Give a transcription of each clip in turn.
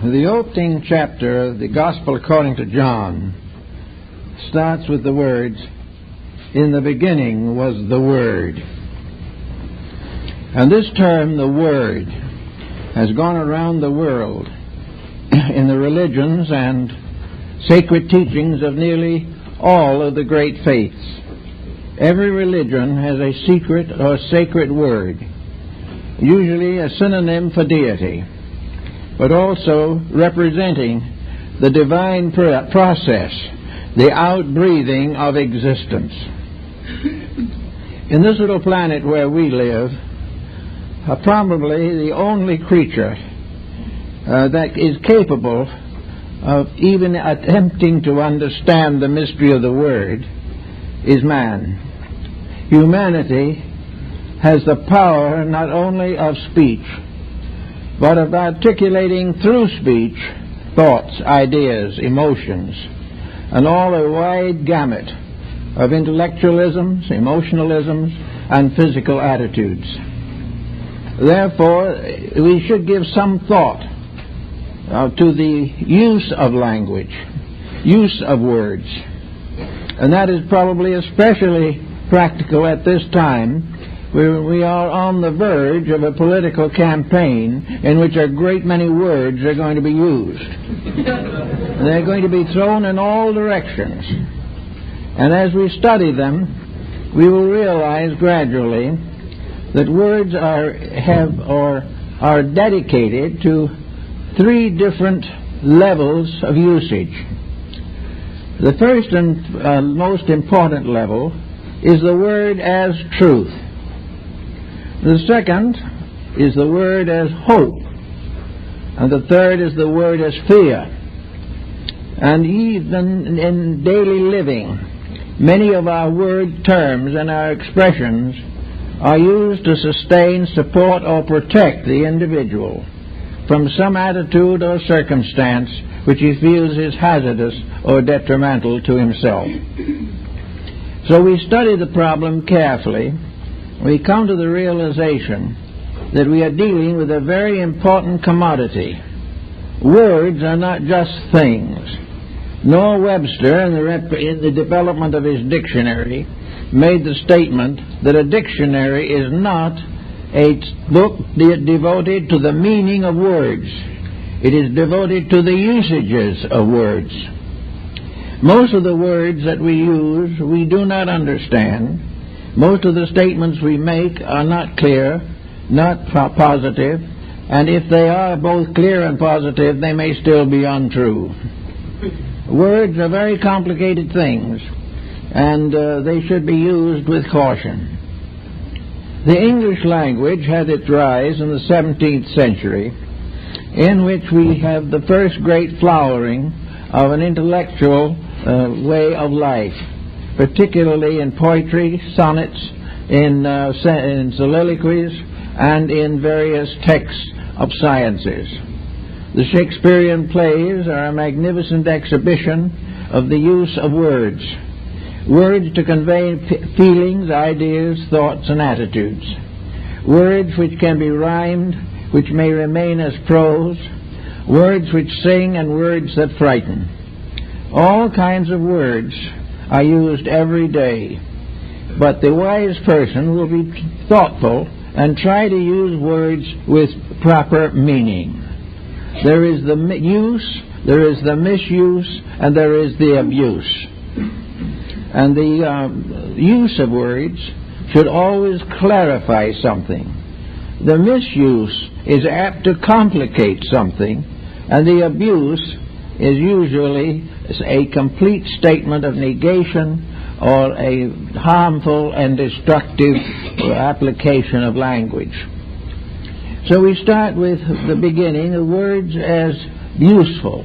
The opening chapter of the Gospel according to John starts with the words, "In the beginning was the Word." And this term, the Word, has gone around the world in the religions and sacred teachings of nearly all of the great faiths. Every religion has a secret or sacred word, usually a synonym for deity, but also representing the divine process, the outbreathing of existence. In this little planet where we live, probably the only creature that is capable of even attempting to understand the mystery of the Word is man. Humanity has the power not only of speech, but of articulating through speech thoughts, ideas, emotions, and all a wide gamut of intellectualisms, emotionalisms, and physical attitudes. Therefore, we should give some thought to the use of language, use of words. And that is probably especially practical at this time, where we are on the verge of a political campaign in which a great many words are going to be used. They're going to be thrown in all directions. And as we study them, we will realize gradually that words are dedicated to three different levels of usage. The first and most important level is the word as truth. The second is the word as hope. And the third is the word as fear. And even in daily living, many of our word terms and our expressions are used to sustain, support, or protect the individual from some attitude or circumstance which he feels is hazardous or detrimental to himself. So we study the problem carefully. We come to the realization that we are dealing with a very important commodity. Words are not just things. Nor Webster, in the development of his dictionary, made the statement that a dictionary is not a book devoted to the meaning of words. It is devoted to the usages of words. Most of the words that we use, we do not understand. Most of the statements we make are not clear, not positive, and if they are both clear and positive, they may still be untrue. Words are very complicated things, and they should be used with caution. The English language had its rise in the 17th century, in which we have the first great flowering of an intellectual way of life, particularly in poetry, sonnets, in soliloquies, and in various texts of sciences. The Shakespearean plays are a magnificent exhibition of the use of words. Words to convey feelings, ideas, thoughts, and attitudes. Words which can be rhymed, which may remain as prose. Words which sing and words that frighten. All kinds of words are used every day. But the wise person will be thoughtful and try to use words with proper meaning. There is the use, there is the misuse, and there is the abuse. And the use of words should always clarify something. The misuse is apt to complicate something, and the abuse is usually a complete statement of negation or a harmful and destructive application of language. So we start with the beginning, the words as useful,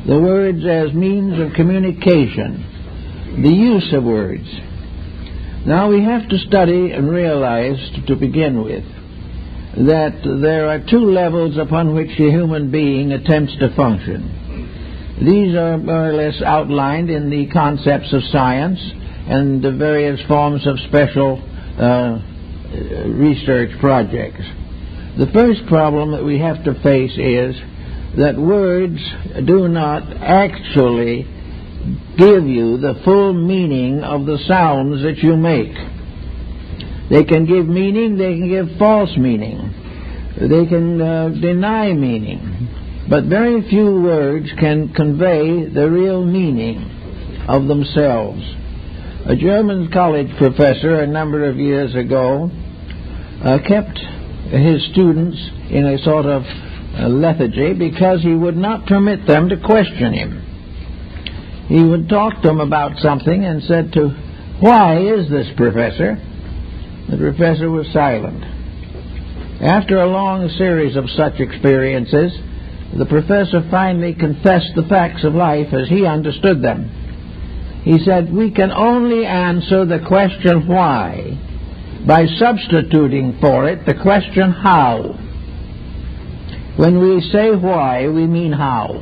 the words as means of communication, the use of words. Now we have to study and realize, to begin with, that there are two levels upon which a human being attempts to function. These are more or less outlined in the concepts of science and the various forms of special research projects. The first problem that we have to face is that words do not actually give you the full meaning of the sounds that you make. They can give meaning, they can give false meaning, they can deny meaning, but very few words can convey the real meaning of themselves. A German college professor a number of years ago kept his students in a sort of lethargy because he would not permit them to question him. He would talk to them about something and said to, "Why is this, Professor?" The professor was silent. After a long series of such experiences, the professor finally confessed the facts of life as he understood them. He said, "We can only answer the question why by substituting for it the question how. When we say why, we mean how."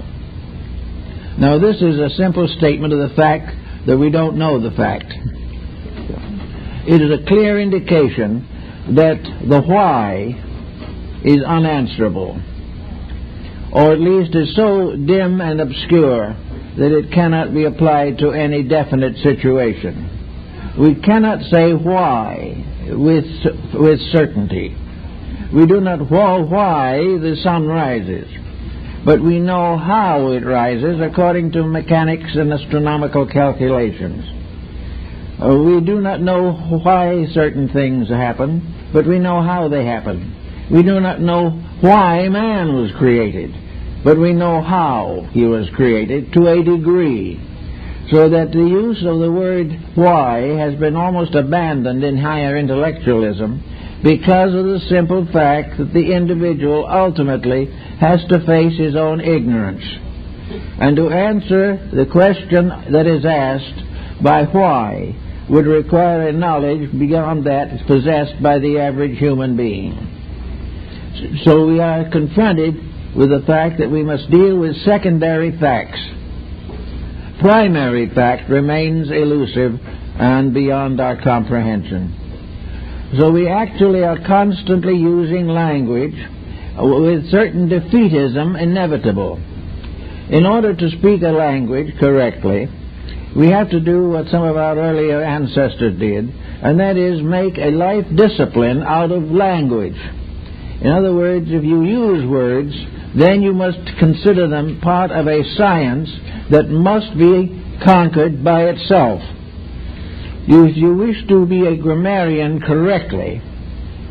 Now, this is a simple statement of the fact that we don't know the fact. It is a clear indication that the why is unanswerable, or at least is so dim and obscure that it cannot be applied to any definite situation. We cannot say why with certainty. We do not know why the sun rises, but we know how it rises according to mechanics and astronomical calculations. We do not know why certain things happen, but we know how they happen. We do not know why man was created, but we know how he was created to a degree, so that the use of the word why has been almost abandoned in higher intellectualism because of the simple fact that the individual ultimately has to face his own ignorance. And to answer the question that is asked by why would require a knowledge beyond that possessed by the average human being. So we are confronted with the fact that we must deal with secondary facts. Primary fact remains elusive and beyond our comprehension. So we actually are constantly using language with certain defeatism inevitable. In order to speak a language correctly, we have to do what some of our earlier ancestors did, and that is make a life discipline out of language. In other words, if you use words, then you must consider them part of a science that must be conquered by itself. If you wish to be a grammarian correctly,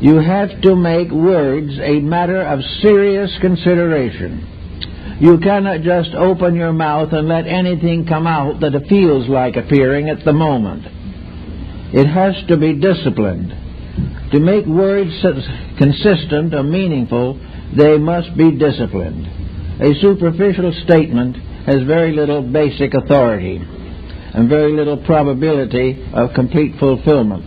you have to make words a matter of serious consideration. You cannot just open your mouth and let anything come out that it feels like appearing at the moment. It has to be disciplined. To make words consistent or meaningful, they must be disciplined. A superficial statement has very little basic authority and very little probability of complete fulfillment.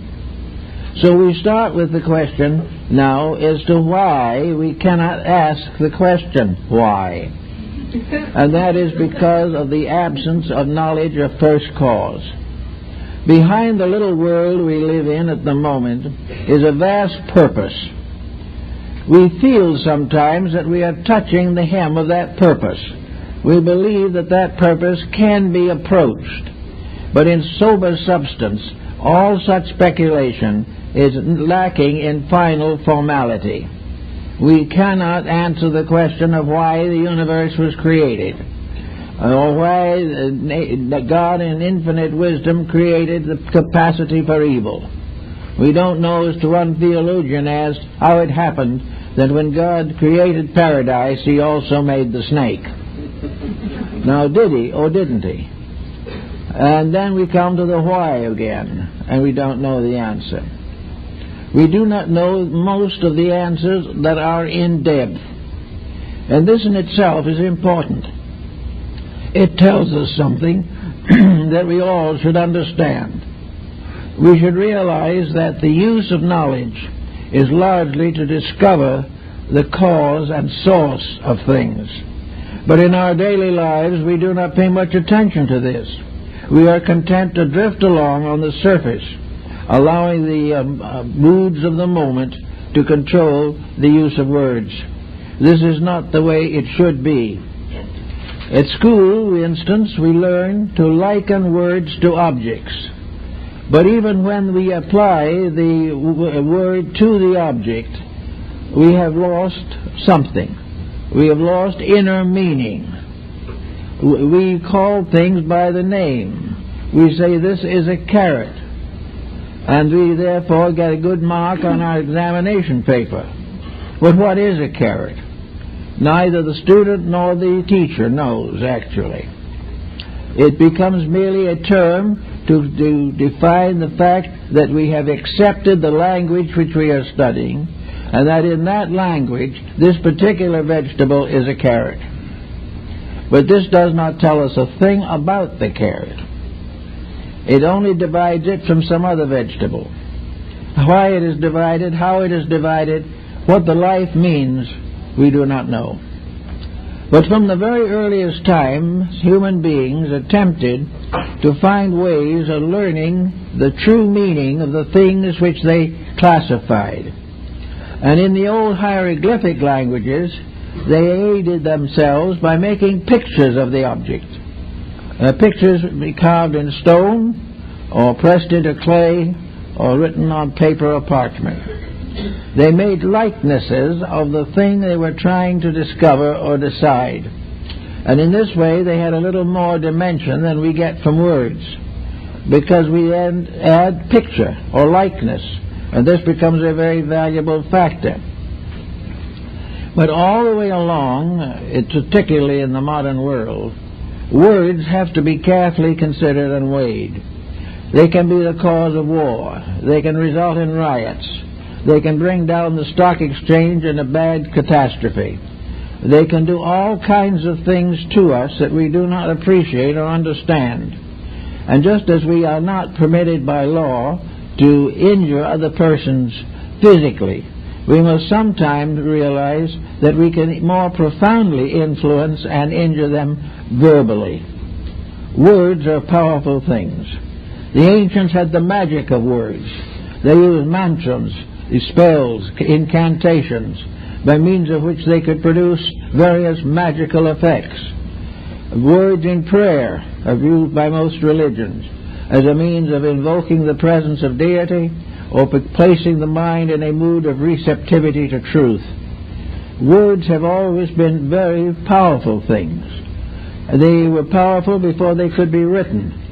So we start with the question now as to why we cannot ask the question why. And that is because of the absence of knowledge of first cause. Behind the little world we live in at the moment is a vast purpose. We feel sometimes that we are touching the hem of that purpose. We believe that that purpose can be approached. But in sober substance, all such speculation is lacking in final formality. We cannot answer the question of why the universe was created, or why God in infinite wisdom created the capacity for evil. We don't know, as to one theologian asked, how it happened that when God created paradise, he also made the snake. Now, did he or didn't he? And then we come to the why again, and we don't know the answer. We do not know most of the answers that are in depth. And this in itself is important. It tells us something that we all should understand. We should realize that the use of knowledge is largely to discover the cause and source of things. But in our daily lives, we do not pay much attention to this. We are content to drift along on the surface, allowing the moods of the moment to control the use of words. This is not the way it should be. At school, for instance, we learn to liken words to objects. But even when we apply the word to the object, we have lost something. We have lost inner meaning. We call things by the name. We say this is a carrot, and we therefore get a good mark on our examination paper. But what is a carrot? Neither the student nor the teacher knows, actually. It becomes merely a term to define the fact that we have accepted the language which we are studying, and that in that language this particular vegetable is a carrot. But this does not tell us a thing about the carrot. It only divides it from some other vegetable. Why it is divided, how it is divided, what the life means, we do not know. But from the very earliest times, human beings attempted to find ways of learning the true meaning of the things which they classified. And in the old hieroglyphic languages, they aided themselves by making pictures of the object. Pictures carved in stone, or pressed into clay, or written on paper or parchment. They made likenesses of the thing they were trying to discover or decide. And in this way they had a little more dimension than we get from words, because we add picture or likeness, and this becomes a very valuable factor. But all the way along, particularly in the modern world, words have to be carefully considered and weighed. They can be the cause of war. They can result in riots. They can bring down the stock exchange in a bad catastrophe. They can do all kinds of things to us that we do not appreciate or understand. And just as we are not permitted by law to injure other persons physically, we must sometimes realize that we can more profoundly influence and injure them verbally. Words are powerful things. The ancients had the magic of words. They used mantras, spells, incantations, by means of which they could produce various magical effects. Words in prayer are used by most religions as a means of invoking the presence of deity or placing the mind in a mood of receptivity to truth. Words have always been very powerful things. They were powerful before they could be written.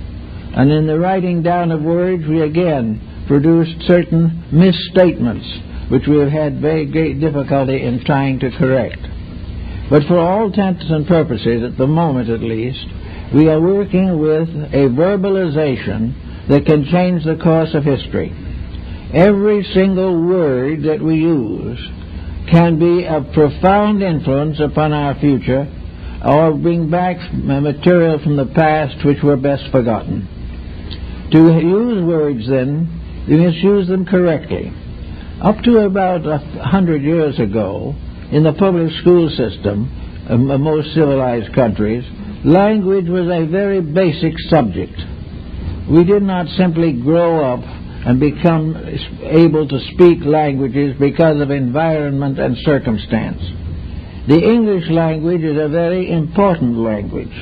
And in the writing down of words, we again produced certain misstatements which we have had very great difficulty in trying to correct. But for all intents and purposes, at the moment at least, we are working with a verbalization that can change the course of history. Every single word that we use can be of profound influence upon our future, or bring back material from the past which were best forgotten. To use words, then, you must use them correctly. Up to about 100 years ago, in the public school system of most civilized countries, language was a very basic subject. We did not simply grow up and become able to speak languages because of environment and circumstance. The English language is a very important language,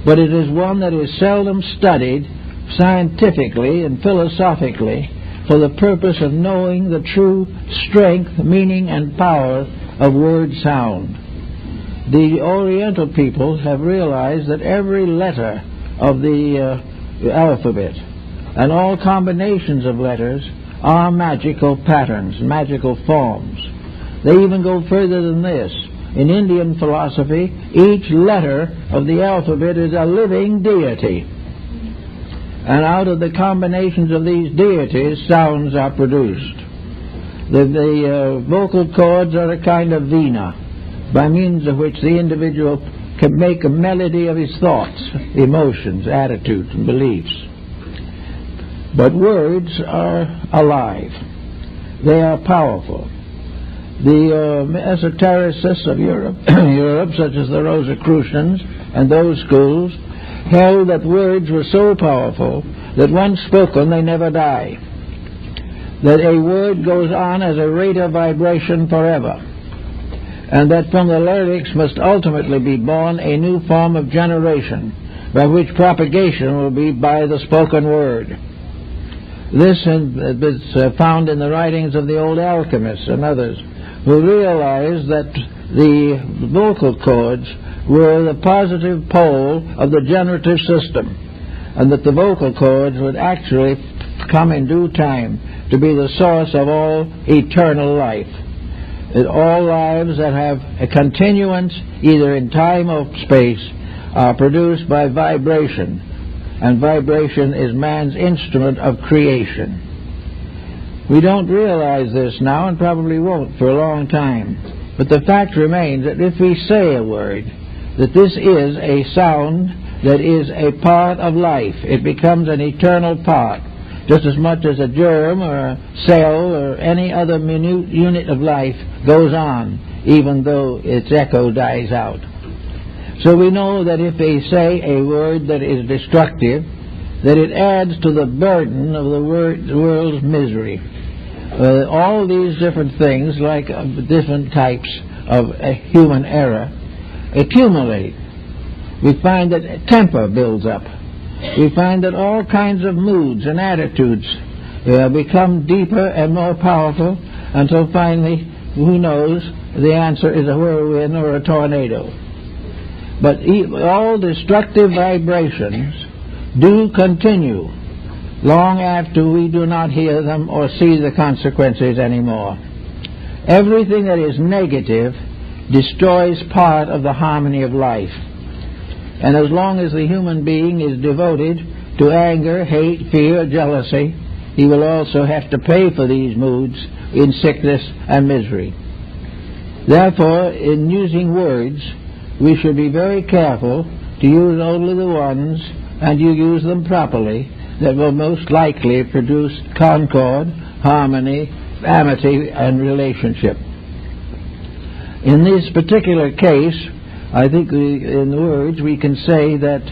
but it is one that is seldom studied scientifically and philosophically for the purpose of knowing the true strength, meaning, and power of word sound. The Oriental peoples have realized that every letter of the alphabet and all combinations of letters are magical patterns, magical forms. They even go further than this. In Indian philosophy, each letter of the alphabet is a living deity. And out of the combinations of these deities, sounds are produced. The vocal cords are a kind of vina, by means of which the individual can make a melody of his thoughts, emotions, attitudes, and beliefs. But words are alive. They are powerful. The esotericists of Europe, such as the Rosicrucians and those schools, held that words were so powerful that once spoken they never die. That a word goes on as a rate of vibration forever. and that from the lyrics must ultimately be born a new form of generation, by which propagation will be by the spoken word. This is found in the writings of the old alchemists and others, who realized that the vocal cords were the positive pole of the generative system, and that the vocal cords would actually come in due time to be the source of all eternal life. That all lives that have a continuance, either in time or space, are produced by vibration, and vibration is man's instrument of creation. We don't realize this now, and probably won't for a long time, but the fact remains that if we say a word, that this is a sound that is a part of life. It becomes an eternal part, just as much as a germ or a cell or any other minute unit of life goes on, even though its echo dies out. So we know that if they say a word that is destructive, that it adds to the burden of the world's misery. All these different things, like different types of human error, accumulate. We find that temper builds up. We find that all kinds of moods and attitudes become deeper and more powerful, until finally, who knows, the answer is a whirlwind or a tornado. But all destructive vibrations do continue long after we do not hear them or see the consequences anymore. Everything that is negative destroys part of the harmony of life. And as long as the human being is devoted to anger, hate, fear, jealousy, he will also have to pay for these moods in sickness and misery. Therefore, in using words, we should be very careful to use only the ones, and you use them properly, that will most likely produce concord, harmony, amity, and relationship. In this particular case, I think in the words we can say that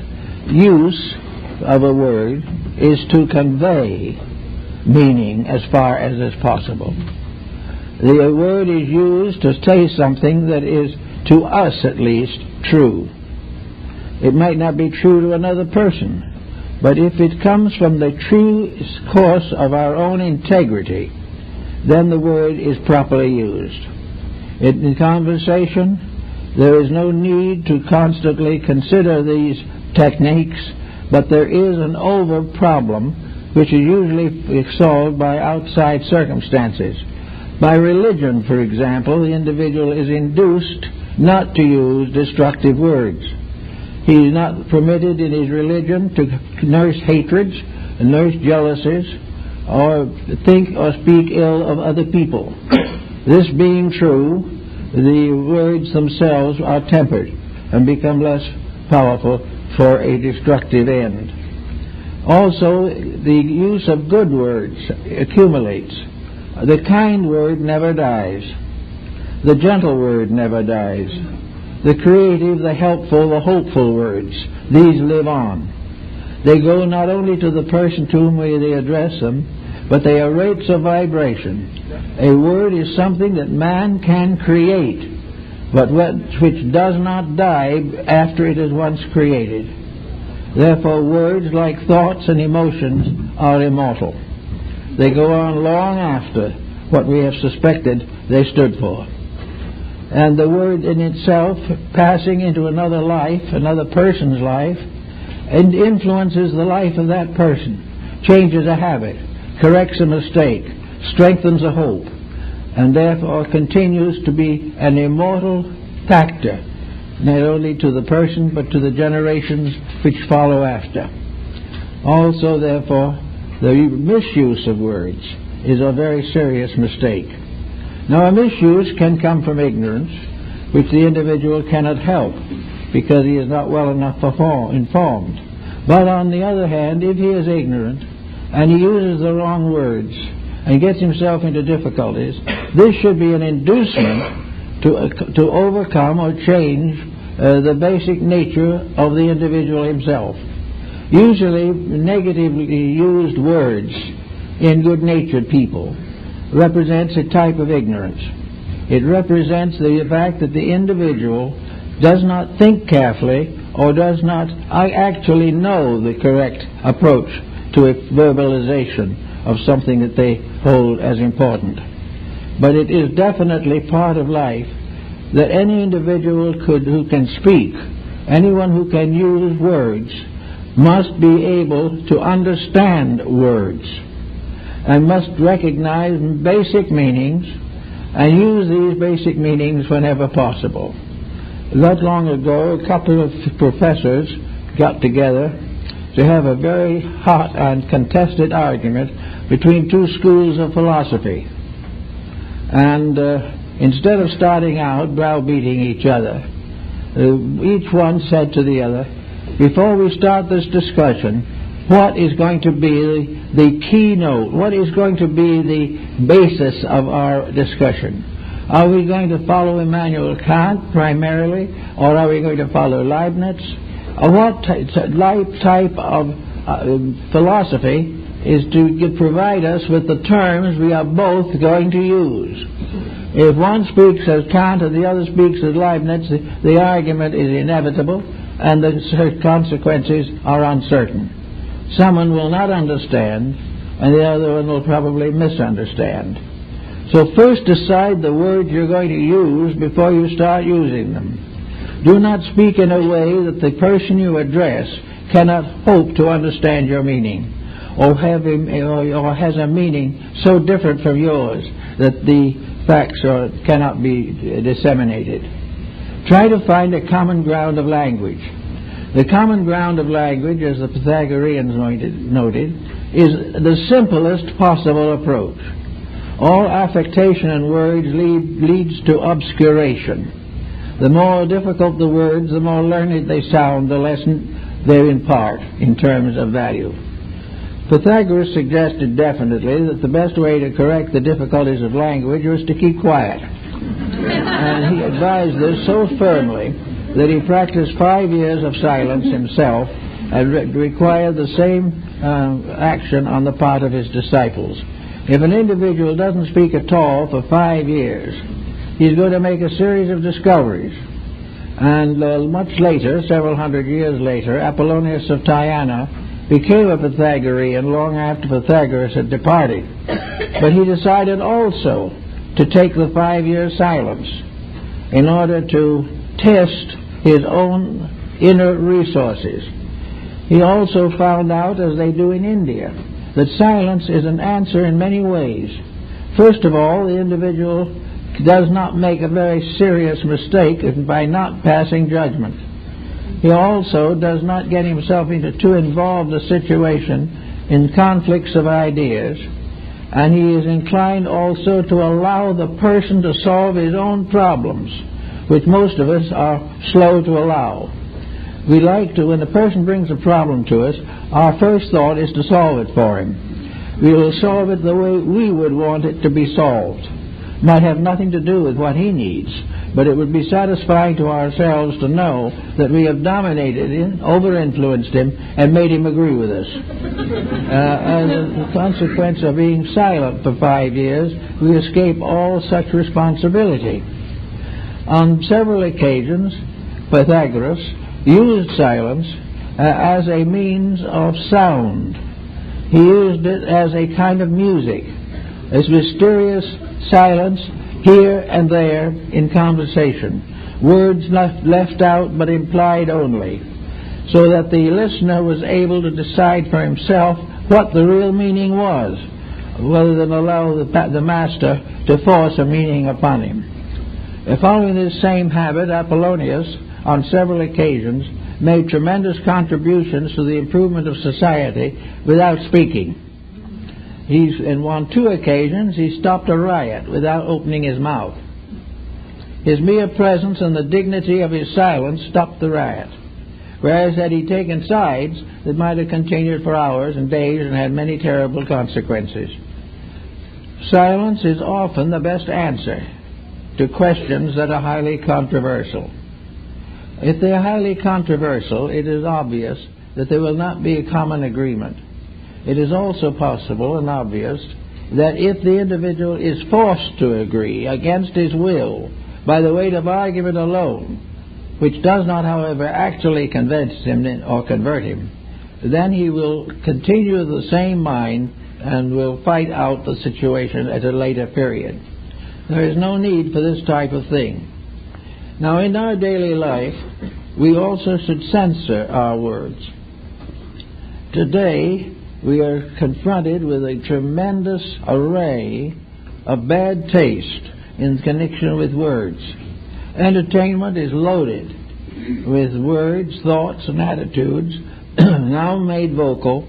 use of a word is to convey meaning as far as is possible. The word is used to say something that is, to us at least, true. It might not be true to another person, but if it comes from the true course of our own integrity, then the word is properly used. In conversation, there is no need to constantly consider these techniques, but there is an over problem which is usually solved by outside circumstances. By religion, for example, the individual is induced not to use destructive words. He is not permitted in his religion to nurse hatreds, nurse jealousies, or think or speak ill of other people. This being true, the words themselves are tempered and become less powerful for a destructive end. Also, the use of good words accumulates. The kind word never dies. The gentle word never dies. The creative, the helpful, the hopeful words, these live on. They go not only to the person to whom they address them, but they are rates of vibration. A word is something that man can create, but which does not die after it is once created. Therefore, words, like thoughts and emotions, are immortal. They go on long after what we have suspected they stood for. And the word in itself, passing into another life, another person's life, and influences the life of that person, changes a habit, corrects a mistake, strengthens a hope, and therefore continues to be an immortal factor, not only to the person but to the generations which follow after. Also, therefore, the misuse of words is a very serious mistake. Now, a misuse can come from ignorance, which the individual cannot help because he is not well enough informed. But on the other hand, if he is ignorant and he uses the wrong words and gets himself into difficulties, this should be an inducement to overcome or change the basic nature of the individual himself. Usually, negatively used words in good-natured people represents a type of ignorance. It represents the fact that the individual does not think carefully or does not actually know the correct approach to a verbalization of something that they hold as important. But it is definitely part of life that any individual who can speak, anyone who can use words, must be able to understand words and must recognize basic meanings and use these basic meanings whenever possible. Not long ago, a couple of professors got together to have a very hot and contested argument between two schools of philosophy. And instead of starting out browbeating each other, each one said to the other, before we start this discussion, what is going to be the keynote? What is going to be the basis of our discussion? Are we going to follow Immanuel Kant primarily, or are we going to follow Leibniz? What type of philosophy is to provide us with the terms we are both going to use? If one speaks as Kant and the other speaks as Leibniz, the argument is inevitable and the consequences are uncertain. Someone will not understand and the other one will probably misunderstand. So first decide the words you're going to use before you start using them. Do not speak in a way that the person you address cannot hope to understand your meaning, or has a meaning so different from yours that the facts cannot be disseminated. Try to find a common ground of language. The common ground of language, as the Pythagoreans noted, is the simplest possible approach. All affectation in words leads to obscuration. The more difficult the words, the more learned they sound, the less they impart in terms of value. Pythagoras suggested definitely that the best way to correct the difficulties of language was to keep quiet. And he advised this so firmly that he practiced 5 years of silence himself and required the same action on the part of his disciples. If an individual doesn't speak at all for 5 years, he's going to make a series of discoveries. And much later, several hundred years later, Apollonius of Tyana became a Pythagorean long after Pythagoras had departed. But he decided also to take the 5-year silence in order to test his own inner resources. He also found out, as they do in India, that silence is an answer in many ways. First of all, the individual does not make a very serious mistake by not passing judgment. He also does not get himself into too involved a situation in conflicts of ideas, and he is inclined also to allow the person to solve his own problems, which most of us are slow to allow. We like to, when a person brings a problem to us, our first thought is to solve it for him. We will solve it the way we would want it to be solved. Might have nothing to do with what he needs, but it would be satisfying to ourselves to know that we have dominated him, over-influenced him, and made him agree with us. As a consequence of being silent for 5 years, we escape all such responsibility. On several occasions, Pythagoras used silence as a means of sound. He used it as a kind of music, as mysterious silence here and there in conversation, words left out but implied only, so that the listener was able to decide for himself what the real meaning was, rather than allow the master to force a meaning upon him. Following this same habit, Apollonius, on several occasions, made tremendous contributions to the improvement of society without speaking. On 2 occasions, he stopped a riot without opening his mouth. His mere presence and the dignity of his silence stopped the riot, whereas had he taken sides, it might have continued for hours and days and had many terrible consequences. Silence is often the best answer to questions that are highly controversial. If they are highly controversial, it is obvious that there will not be a common agreement. It is also possible and obvious that if the individual is forced to agree against his will by the weight of argument alone, which does not, however, actually convince him or convert him, then he will continue the same mind and will fight out the situation at a later period. There is no need for this type of thing. Now, in our daily life, we also should censor our words. Today, we are confronted with a tremendous array of bad taste in connection with words. Entertainment is loaded with words, thoughts, and attitudes now made vocal,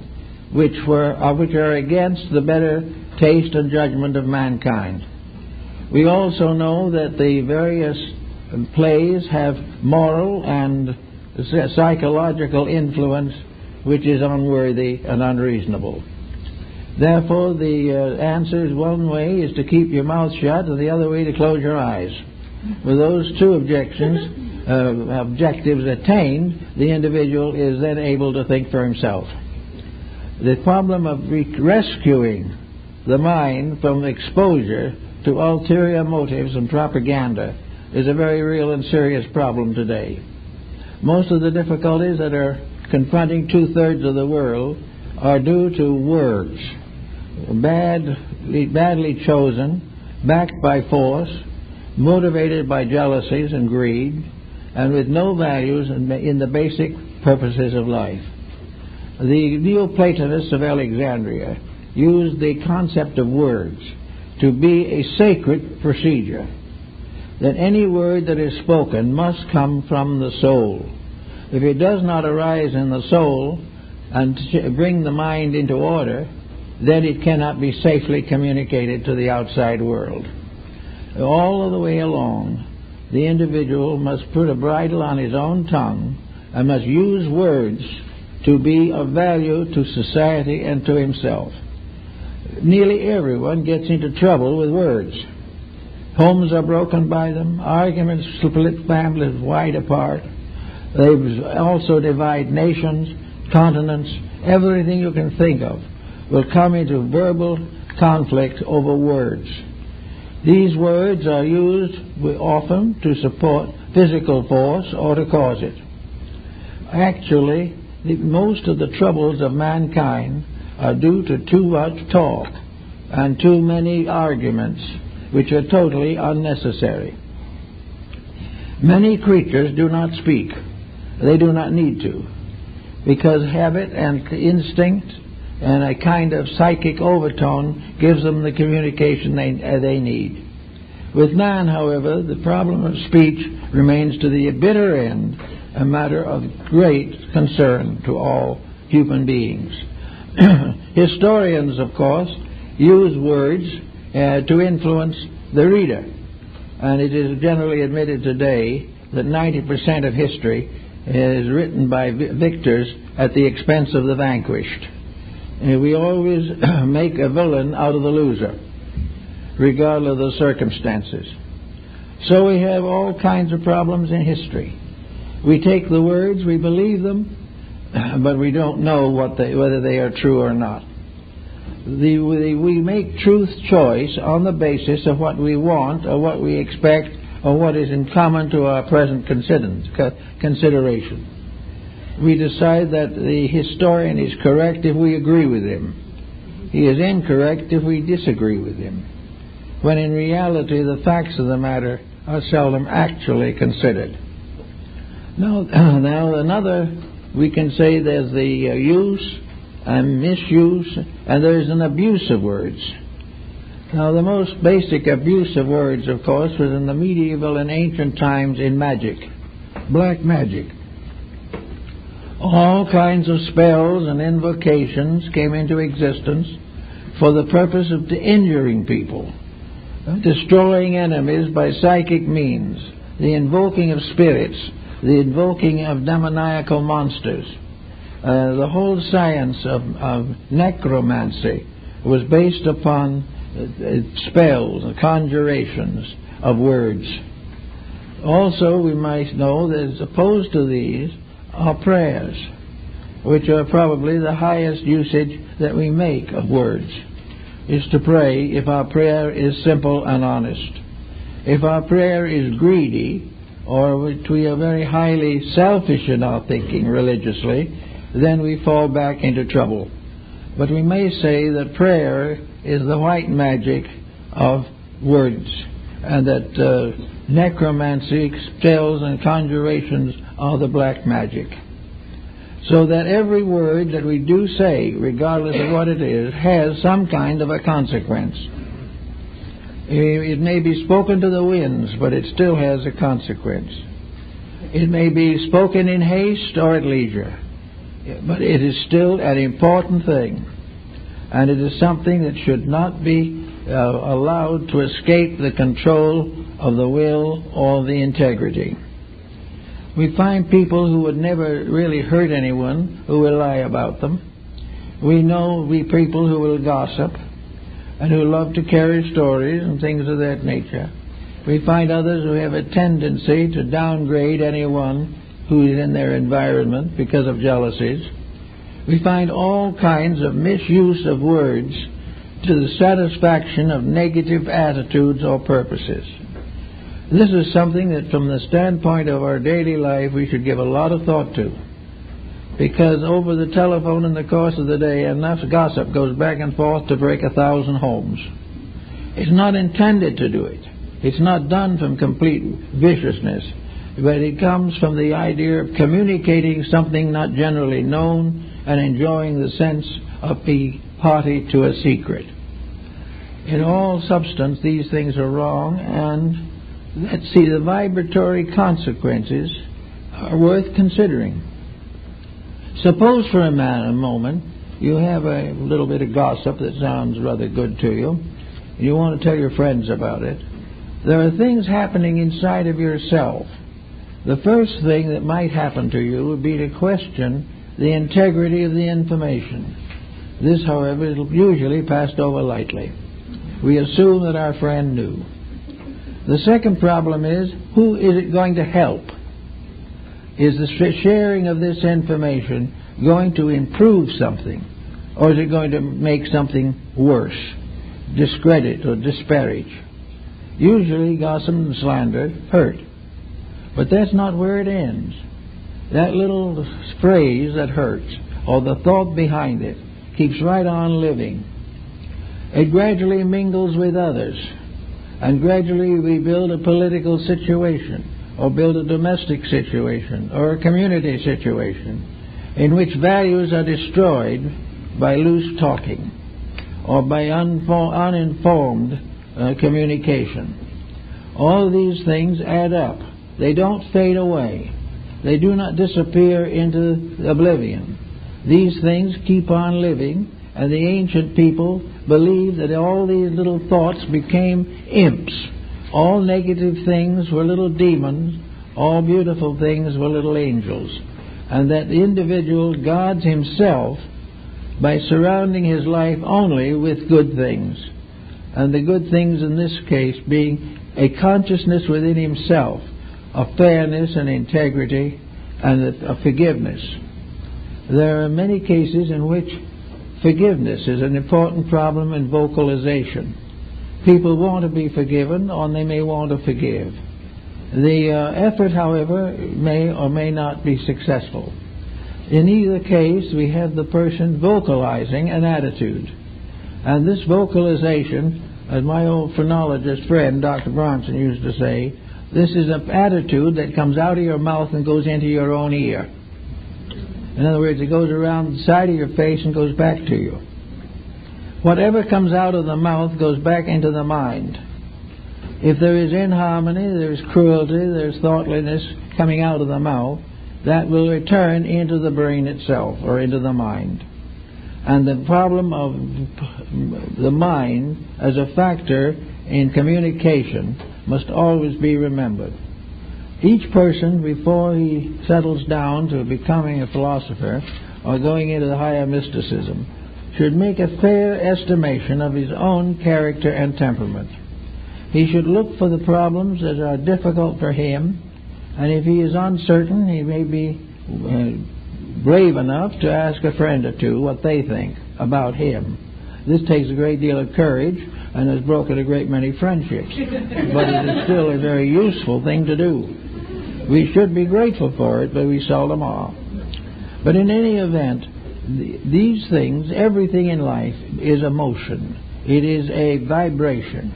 which are against the better taste and judgment of mankind. We also know that the various plays have moral and psychological influence which is unworthy and unreasonable. Therefore, the answer is one way is to keep your mouth shut, and the other way to close your eyes. With those two objectives attained, the individual is then able to think for himself. The problem of rescuing the mind from exposure to ulterior motives and propaganda is a very real and serious problem today. Most of the difficulties that are confronting two-thirds of the world are due to words, badly chosen, backed by force, motivated by jealousies and greed, and with no values in the basic purposes of life. The Neoplatonists of Alexandria used the concept of words to be a sacred procedure, that any word that is spoken must come from the soul. If it does not arise in the soul and bring the mind into order, then it cannot be safely communicated to the outside world. All of the way along, the individual must put a bridle on his own tongue and must use words to be of value to society and to himself. Nearly everyone gets into trouble with words. Homes are broken by them, arguments split families wide apart. They also divide nations, continents, everything you can think of will come into verbal conflict over words. These words are used often to support physical force or to cause it. Actually, most of the troubles of mankind are due to too much talk and too many arguments, which are totally unnecessary. Many creatures do not speak. They do not need to, because habit and instinct and a kind of psychic overtone gives them the communication they need. With man, however, the problem of speech remains to the bitter end a matter of great concern to all human beings. Historians, of course, use words to influence the reader, and it is generally admitted today that 90% of history is written by victors at the expense of the vanquished. We always make a villain out of the loser, regardless of the circumstances. So we have all kinds of problems in history. We take the words, we believe them, but we don't know whether they are true or not. We make truth choice on the basis of what we want or what we expect or what is in common to our present consideration. We decide that the historian is correct if we agree with him. He is incorrect if we disagree with him, when in reality the facts of the matter are seldom actually considered. Now another, we can say there's the use and misuse, and there's an abuse of words. Now, the most basic abuse of words, of course, was in the medieval and ancient times in magic, black magic. All kinds of spells and invocations came into existence for the purpose of injuring people, destroying enemies by psychic means, the invoking of spirits, the invoking of demoniacal monsters. The whole science of necromancy was based upon spells and conjurations of words. Also, we might know that as opposed to these are prayers, which are probably the highest usage that we make of words. is to pray if our prayer is simple and honest. If our prayer is greedy, or we are very highly selfish in our thinking religiously, then we fall back into trouble. But we may say that prayer is the white magic of words, and that necromancy, spells and conjurations are the black magic. So that every word that we do say, regardless of what it is, has some kind of a consequence. It may be spoken to the winds, but it still has a consequence. It may be spoken in haste or at leisure, but it is still an important thing. And it is something that should not be allowed to escape the control of the will or the integrity. We find people who would never really hurt anyone who will lie about them. We know people who will gossip and who love to carry stories and things of that nature. We find others who have a tendency to downgrade anyone who is in their environment because of jealousies. We find all kinds of misuse of words to the satisfaction of negative attitudes or purposes. This is something that from the standpoint of our daily life we should give a lot of thought to, because over the telephone in the course of the day enough gossip goes back and forth to break 1,000 homes. It's not intended to do it. It's not done from complete viciousness, but it comes from the idea of communicating something not generally known and enjoying the sense of being party to a secret. In all substance, these things are wrong, and let's see, the vibratory consequences are worth considering. Suppose for a moment you have a little bit of gossip that sounds rather good to you, and you want to tell your friends about it. There are things happening inside of yourself. The first thing that might happen to you would be to question the integrity of the information. This, however, is usually passed over lightly. We assume that our friend knew. The second problem is, who is it going to help? Is the sharing of this information going to improve something, or is it going to make something worse, discredit or disparage? Usually gossip and slander hurt, but that's not where it ends. That little phrase that hurts, or the thought behind it, keeps right on living. It gradually mingles with others, and gradually we build a political situation, or build a domestic situation, or a community situation, in which values are destroyed by loose talking, or by uninformed communication. All these things add up. They don't fade away. They do not disappear into oblivion. These things keep on living, and the ancient people believed that all these little thoughts became imps. All negative things were little demons, all beautiful things were little angels, and that the individual guards himself by surrounding his life only with good things, and the good things in this case being a consciousness within himself of fairness and integrity and of forgiveness. There are many cases in which forgiveness is an important problem in vocalization. People want to be forgiven, or they may want to forgive. The effort, however, may or may not be successful. In either case, we have the person vocalizing an attitude. And this vocalization, as my old phrenologist friend, Dr. Bronson, used to say, this is an attitude that comes out of your mouth and goes into your own ear. In other words, it goes around the side of your face and goes back to you. Whatever comes out of the mouth goes back into the mind. If there is inharmony, there is cruelty, there is thoughtlessness coming out of the mouth, that will return into the brain itself, or into the mind. And the problem of the mind as a factor in communication must always be remembered. Each person, before he settles down to becoming a philosopher or going into the higher mysticism, should make a fair estimation of his own character and temperament. He should look for the problems that are difficult for him, and if he is uncertain, he may be brave enough to ask a friend or two what they think about him. This takes a great deal of courage and has broken a great many friendships. But it is still a very useful thing to do. We should be grateful for it, but we seldom are. But in any event, these things, everything in life is a motion. It is a vibration.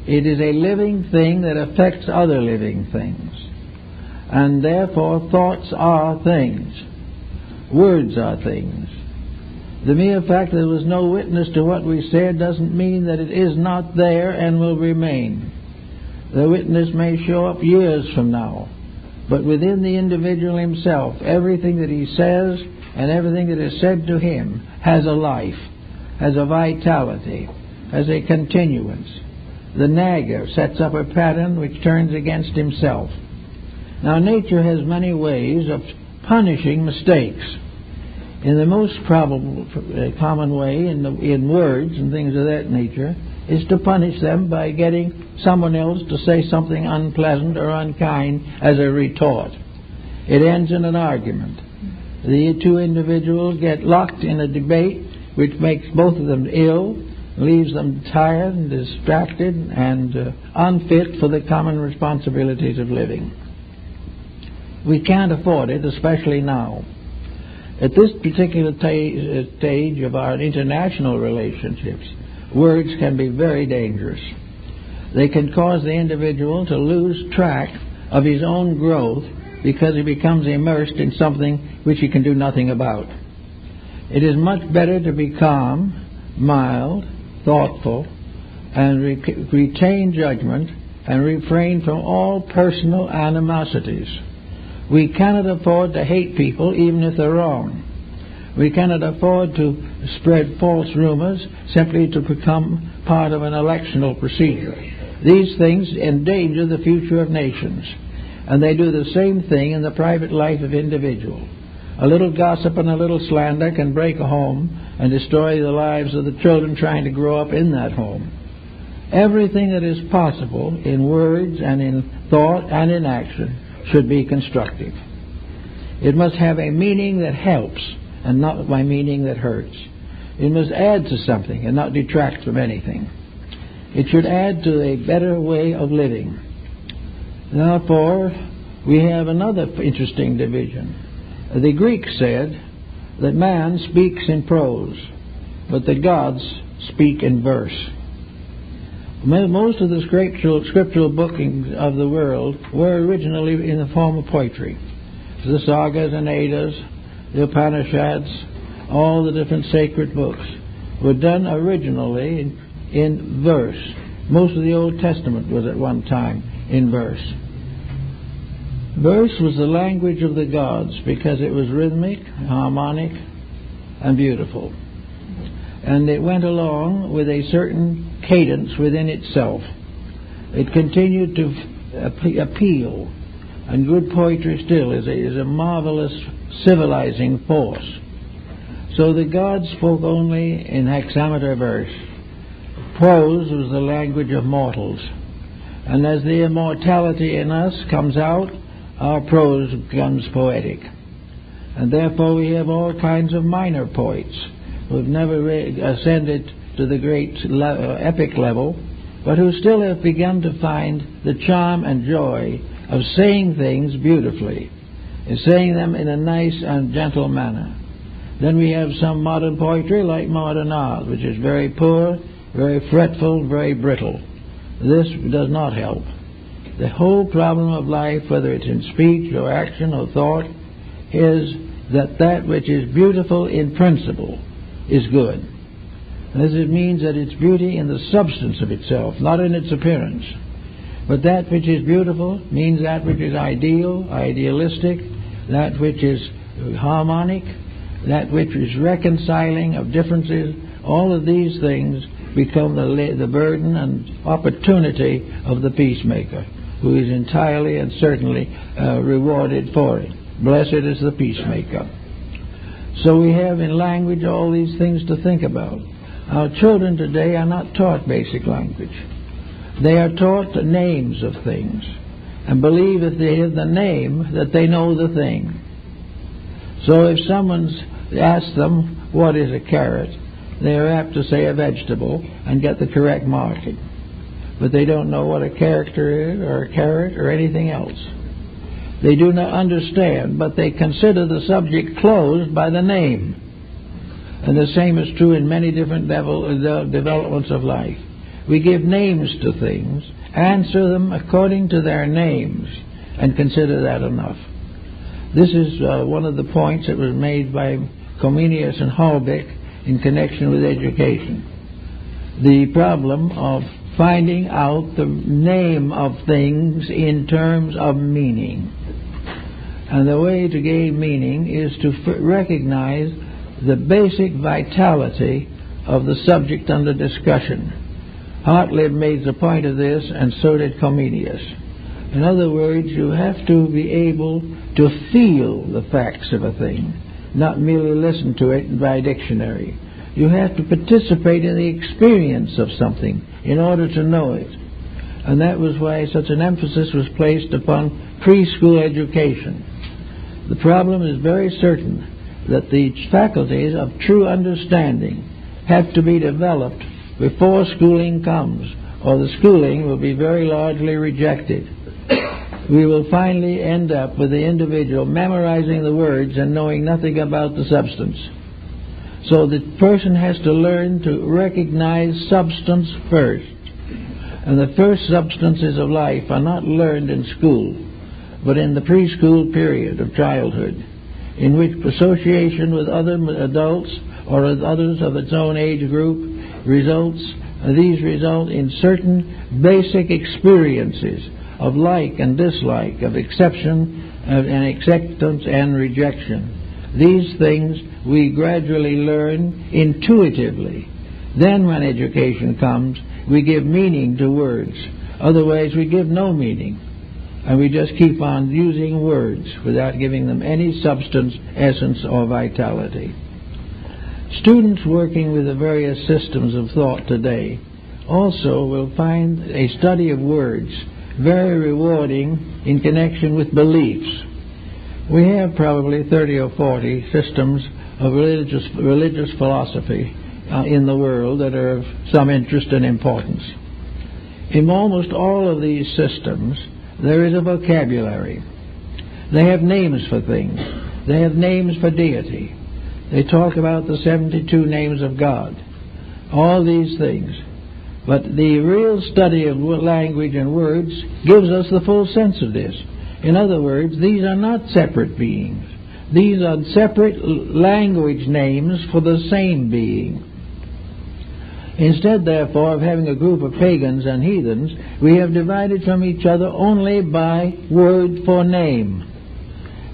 It is a living thing that affects other living things. And therefore, thoughts are things. Words are things. The mere fact that there was no witness to what we said doesn't mean that it is not there and will remain. The witness may show up years from now, but within the individual himself, everything that he says and everything that is said to him has a life, has a vitality, has a continuance. The nagger sets up a pattern which turns against himself. Now, nature has many ways of punishing mistakes. In the most probable, common way, in words and things of that nature, is to punish them by getting someone else to say something unpleasant or unkind as a retort. It ends in an argument. The two individuals get locked in a debate which makes both of them ill, leaves them tired and distracted and unfit for the common responsibilities of living. We can't afford it, especially now. At this particular stage of our international relationships, words can be very dangerous. They can cause the individual to lose track of his own growth because he becomes immersed in something which he can do nothing about. It is much better to be calm, mild, thoughtful, and retain judgment and refrain from all personal animosities. We cannot afford to hate people even if they're wrong. We cannot afford to spread false rumors simply to become part of an electional procedure. These things endanger the future of nations, and they do the same thing in the private life of individuals. A little gossip and a little slander can break a home and destroy the lives of the children trying to grow up in that home. Everything that is possible in words and in thought and in action should be constructive. It must have a meaning that helps and not by meaning that hurts. It must add to something and not detract from anything. It should add to a better way of living. Therefore, we have another interesting division. The Greeks said that man speaks in prose, but the gods speak in verse. Most of the scriptural bookings of the world were originally in the form of poetry. The sagas and Eddas, the Upanishads, all the different sacred books were done originally in verse. Most of the Old Testament was at one time in verse. Verse was the language of the gods because it was rhythmic, harmonic, and beautiful. And it went along with a certain cadence within itself. It continued to appeal, and good poetry still is a marvelous civilizing force. So the gods spoke only in hexameter verse. Prose was the language of mortals, and as the immortality in us comes out, our prose becomes poetic. And therefore we have all kinds of minor poets who have never ascended to the great epic level, but who still have begun to find the charm and joy of saying things beautifully, and saying them in a nice and gentle manner. Then we have some modern poetry like modern art, which is very poor, very fretful, very brittle. This does not help. The whole problem of life, whether it's in speech or action or thought, is that which is beautiful in principle is good. And this means that it's beauty in the substance of itself, not in its appearance. But that which is beautiful means that which is ideal, idealistic, that which is harmonic, that which is reconciling of differences. All of these things become the burden and opportunity of the peacemaker, who is entirely and certainly rewarded for it. Blessed is the peacemaker. So we have in language all these things to think about. Our children today are not taught basic language. They are taught the names of things and believe if they have the name that they know the thing. So if someone asks them, what is a carrot? they are apt to say a vegetable and get the correct marking. But they don't know what a character is, or a carrot, or anything else. They do not understand, but they consider the subject closed by the name. And the same is true in many different developments of life. We give names to things, answer them according to their names, and consider that enough. This is one of the points that was made by Comenius and Holbeck in connection with education. The problem of finding out the name of things in terms of meaning. And the way to gain meaning is to recognize the basic vitality of the subject under discussion. Hartlib made a point of this, and so did Comenius. In other words, you have to be able to feel the facts of a thing, not merely listen to it by dictionary. You have to participate in the experience of something in order to know it. And that was why such an emphasis was placed upon preschool education. The problem is very certain that the faculties of true understanding have to be developed before schooling comes, or the schooling will be very largely rejected. We will finally end up with the individual memorizing the words and knowing nothing about the substance. So the person has to learn to recognize substance first. And the first substances of life are not learned in school, but in the preschool period of childhood, in which association with other adults or with others of its own age group these result in certain basic experiences of like and dislike, of acceptance and rejection. These things we gradually learn intuitively. Then when education comes, we give meaning to words. Otherwise we give no meaning. And we just keep on using words without giving them any substance, essence, or vitality. Students working with the various systems of thought today also will find a study of words very rewarding in connection with beliefs. We have probably 30 or 40 systems of religious philosophy in the world that are of some interest and importance. In almost all of these systems, there is a vocabulary. They have names for things. They have names for deity. They talk about the 72 names of God. All these things. But the real study of language and words gives us the full sense of this. In other words, these are not separate beings. These are separate language names for the same being. Instead, therefore, of having a group of pagans and heathens, we have divided from each other only by word for name.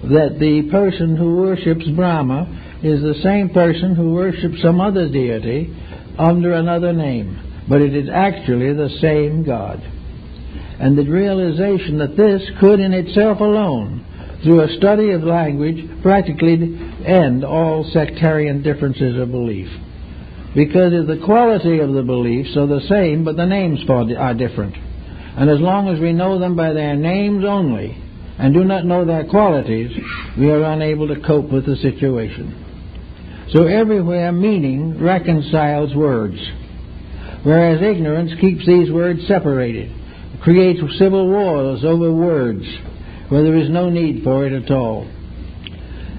That the person who worships Brahma is the same person who worships some other deity under another name. But it is actually the same God. And the realization that this could in itself alone, through a study of language, practically end all sectarian differences of belief. Because the quality of the beliefs are the same, but the names are different. And as long as we know them by their names only, and do not know their qualities, we are unable to cope with the situation. So everywhere meaning reconciles words, whereas ignorance keeps these words separated, creates civil wars over words, where there is no need for it at all.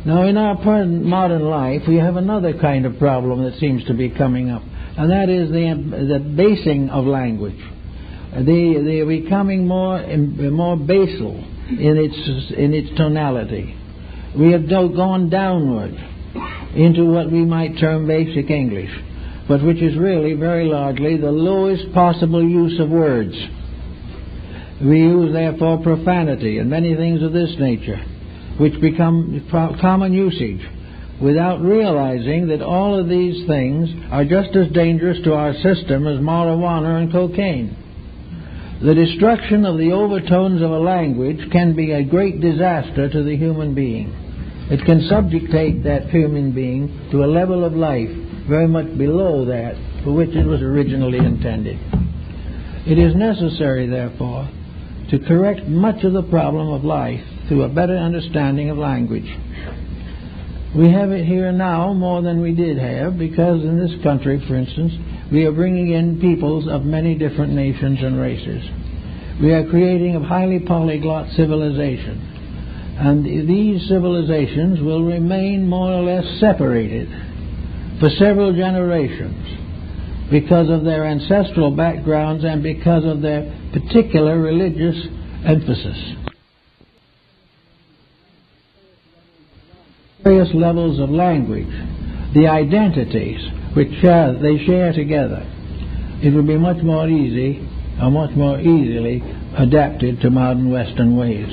Now, in our modern life, we have another kind of problem that seems to be coming up, and that is the basing of language. They are becoming more basal in its tonality. We have gone downward into what we might term basic English, but which is really very largely the lowest possible use of words. We use, therefore, profanity and many things of this nature, which become common usage, without realizing that all of these things are just as dangerous to our system as marijuana and cocaine. The destruction of the overtones of a language can be a great disaster to the human being. It can subjugate that human being to a level of life very much below that for which it was originally intended. It is necessary, therefore, to correct much of the problem of life through a better understanding of language. We have it here now more than we did have, because in this country, for instance, we are bringing in peoples of many different nations and races. We are creating a highly polyglot civilization. And these civilizations will remain more or less separated for several generations because of their ancestral backgrounds and because of their particular religious emphasis. Various levels of language, the identities which they share together, it will be much more easy or much more easily adapted to modern Western ways.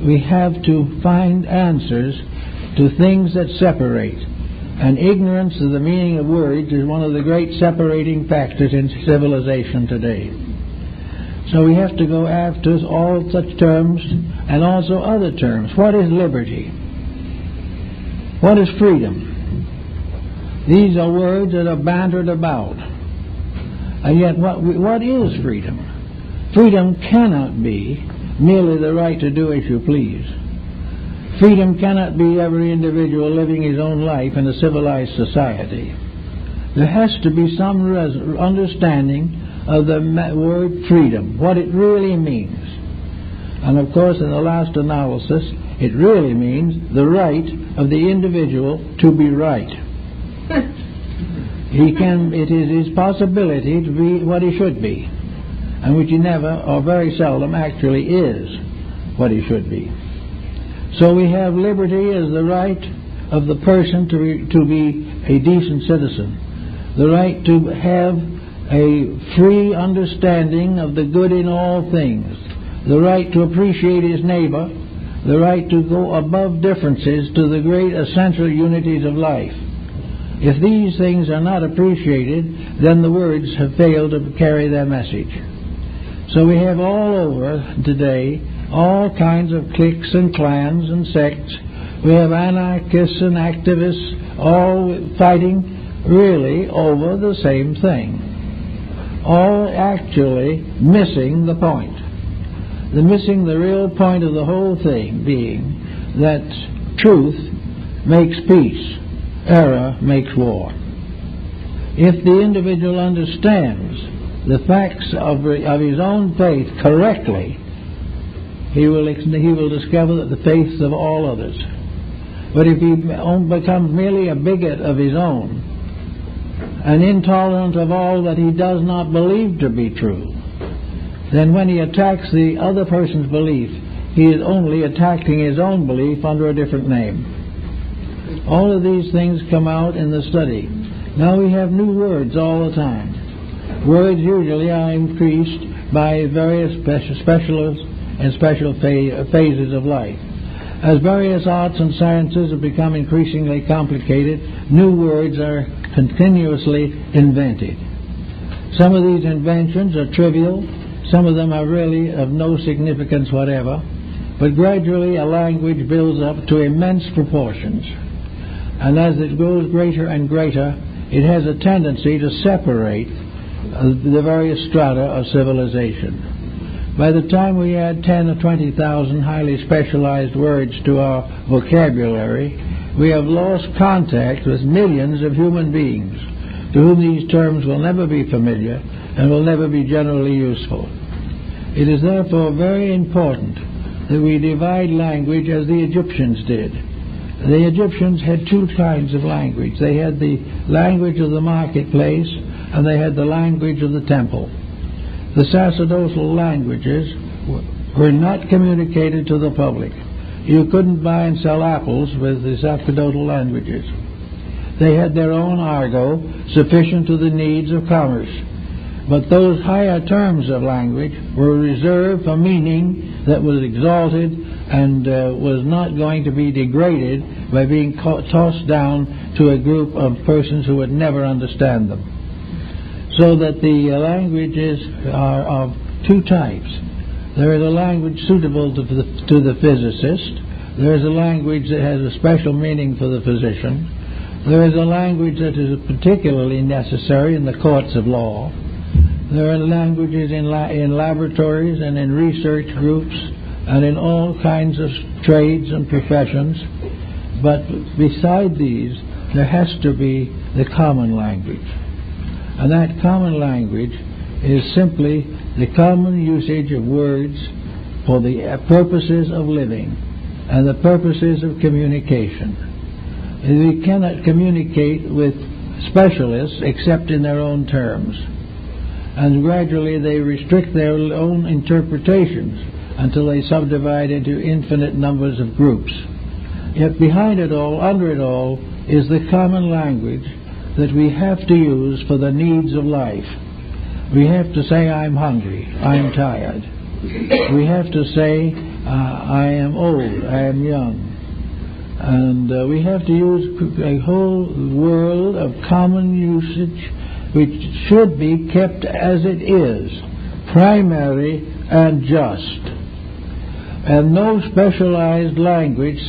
We have to find answers to things that separate, and ignorance of the meaning of words is one of the great separating factors in civilization today. So we have to go after all such terms and also other terms. What is liberty? What is freedom? These are words that are bantered about. And yet what is freedom? Freedom cannot be merely the right to do as you please. Freedom cannot be every individual living his own life in a civilized society. There has to be some understanding of the word freedom, what it really means. And of course, in the last analysis, it really means the right of the individual to be right. It is his possibility to be what he should be, and which he never or very seldom actually is what he should be. So we have liberty as the right of the person to be a decent citizen, the right to have a free understanding of the good in all things, the right to appreciate his neighbor, the right to go above differences to the great essential unities of life. If these things are not appreciated, then the words have failed to carry their message. So we have all over today all kinds of cliques and clans and sects. We have anarchists and activists all fighting really over the same thing, all actually missing the point. Missing the real point of the whole thing being that truth makes peace, error makes war. If the individual understands the facts of his own faith correctly, he will discover that the faiths of all others. But if he becomes merely a bigot of his own, and intolerant of all that he does not believe to be true, then when he attacks the other person's belief, he is only attacking his own belief under a different name. All of these things come out in the study. Now we have new words all the time. Words usually are increased by various specialists and special phases of life. As various arts and sciences have become increasingly complicated, new words are continuously invented. Some of these inventions are trivial, some of them are really of no significance whatever, but gradually a language builds up to immense proportions. And as it grows greater and greater, it has a tendency to separate the various strata of civilization. By the time we add 10 or 20,000 highly specialized words to our vocabulary, we have lost contact with millions of human beings to whom these terms will never be familiar and will never be generally useful. It is therefore very important that we divide language as the Egyptians did. The Egyptians had two kinds of language. They had the language of the marketplace and they had the language of the temple. The sacerdotal languages were not communicated to the public. You couldn't buy and sell apples with the sacerdotal languages. They had their own argot sufficient to the needs of commerce. But those higher terms of language were reserved for meaning that was exalted and was not going to be degraded by being tossed down to a group of persons who would never understand them. So that the languages are of two types. There is a language suitable to the physicist. There is a language that has a special meaning for the physician. There is a language that is particularly necessary in the courts of law. There are languages in laboratories and in research groups and in all kinds of trades and professions. But beside these, there has to be the common language. And that common language is simply the common usage of words for the purposes of living and the purposes of communication. We cannot communicate with specialists except in their own terms. And gradually they restrict their own interpretations until they subdivide into infinite numbers of groups. Yet behind it all, under it all, is the common language that we have to use for the needs of life. We have to say, I'm hungry, I'm tired. We have to say, I am old, I am young. And we have to use a whole world of common usage which should be kept as it is, primary and just. And no specialized language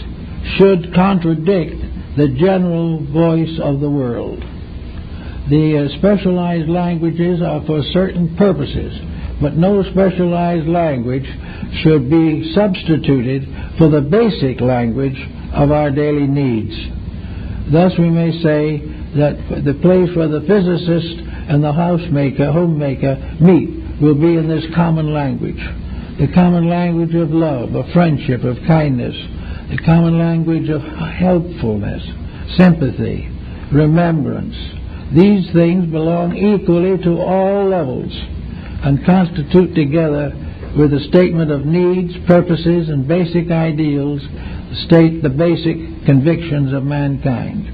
should contradict the general voice of the world. The specialized languages are for certain purposes, but no specialized language should be substituted for the basic language of our daily needs. Thus we may say that the place where the physicist and the homemaker meet will be in this common language. The common language of love, of friendship, of kindness, the common language of helpfulness, sympathy, remembrance. These things belong equally to all levels and constitute together with a statement of needs, purposes, and basic ideals, state the basic convictions of mankind.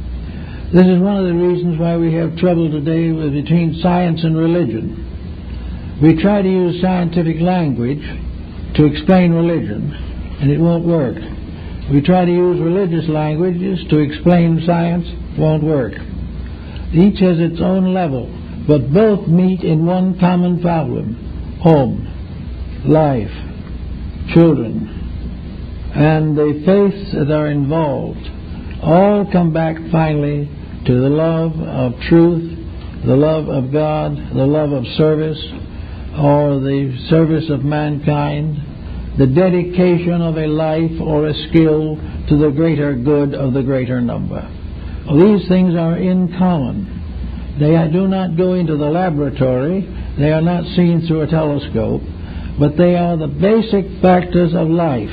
This is one of the reasons why we have trouble today between science and religion. We try to use scientific language to explain religion, and it won't work. We try to use religious languages to explain science, won't work. Each has its own level, but both meet in one common problem: home, life, children, and the faiths that are involved all come back finally to the love of truth, the love of God, the love of service, or the service of mankind, the dedication of a life or a skill to the greater good of the greater number. Well, these things are in common. They do not go into the laboratory, they are not seen through a telescope, but they are the basic factors of life.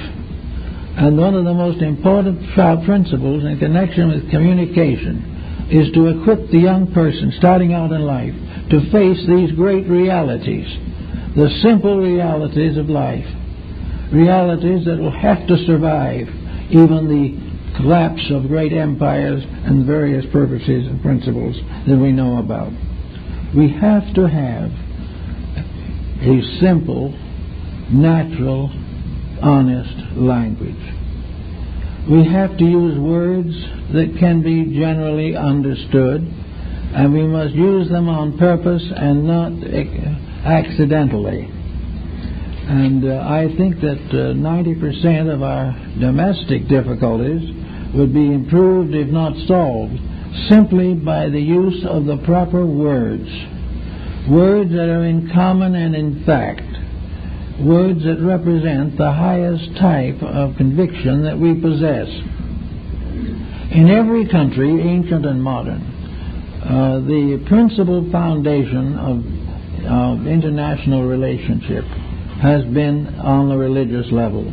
And one of the most important principles in connection with communication is to equip the young person starting out in life to face these great realities, the simple realities of life, realities that will have to survive even the collapse of great empires and various purposes and principles that we know about. We have to have a simple, natural, honest language. We have to use words that can be generally understood, and we must use them on purpose and not accidentally. And I think that 90% of our domestic difficulties would be improved, if not solved, simply by the use of the proper words. Words that are in common and in fact. Words that represent the highest type of conviction that we possess. In every country, ancient and modern, the principal foundation of international relationship has been on the religious level.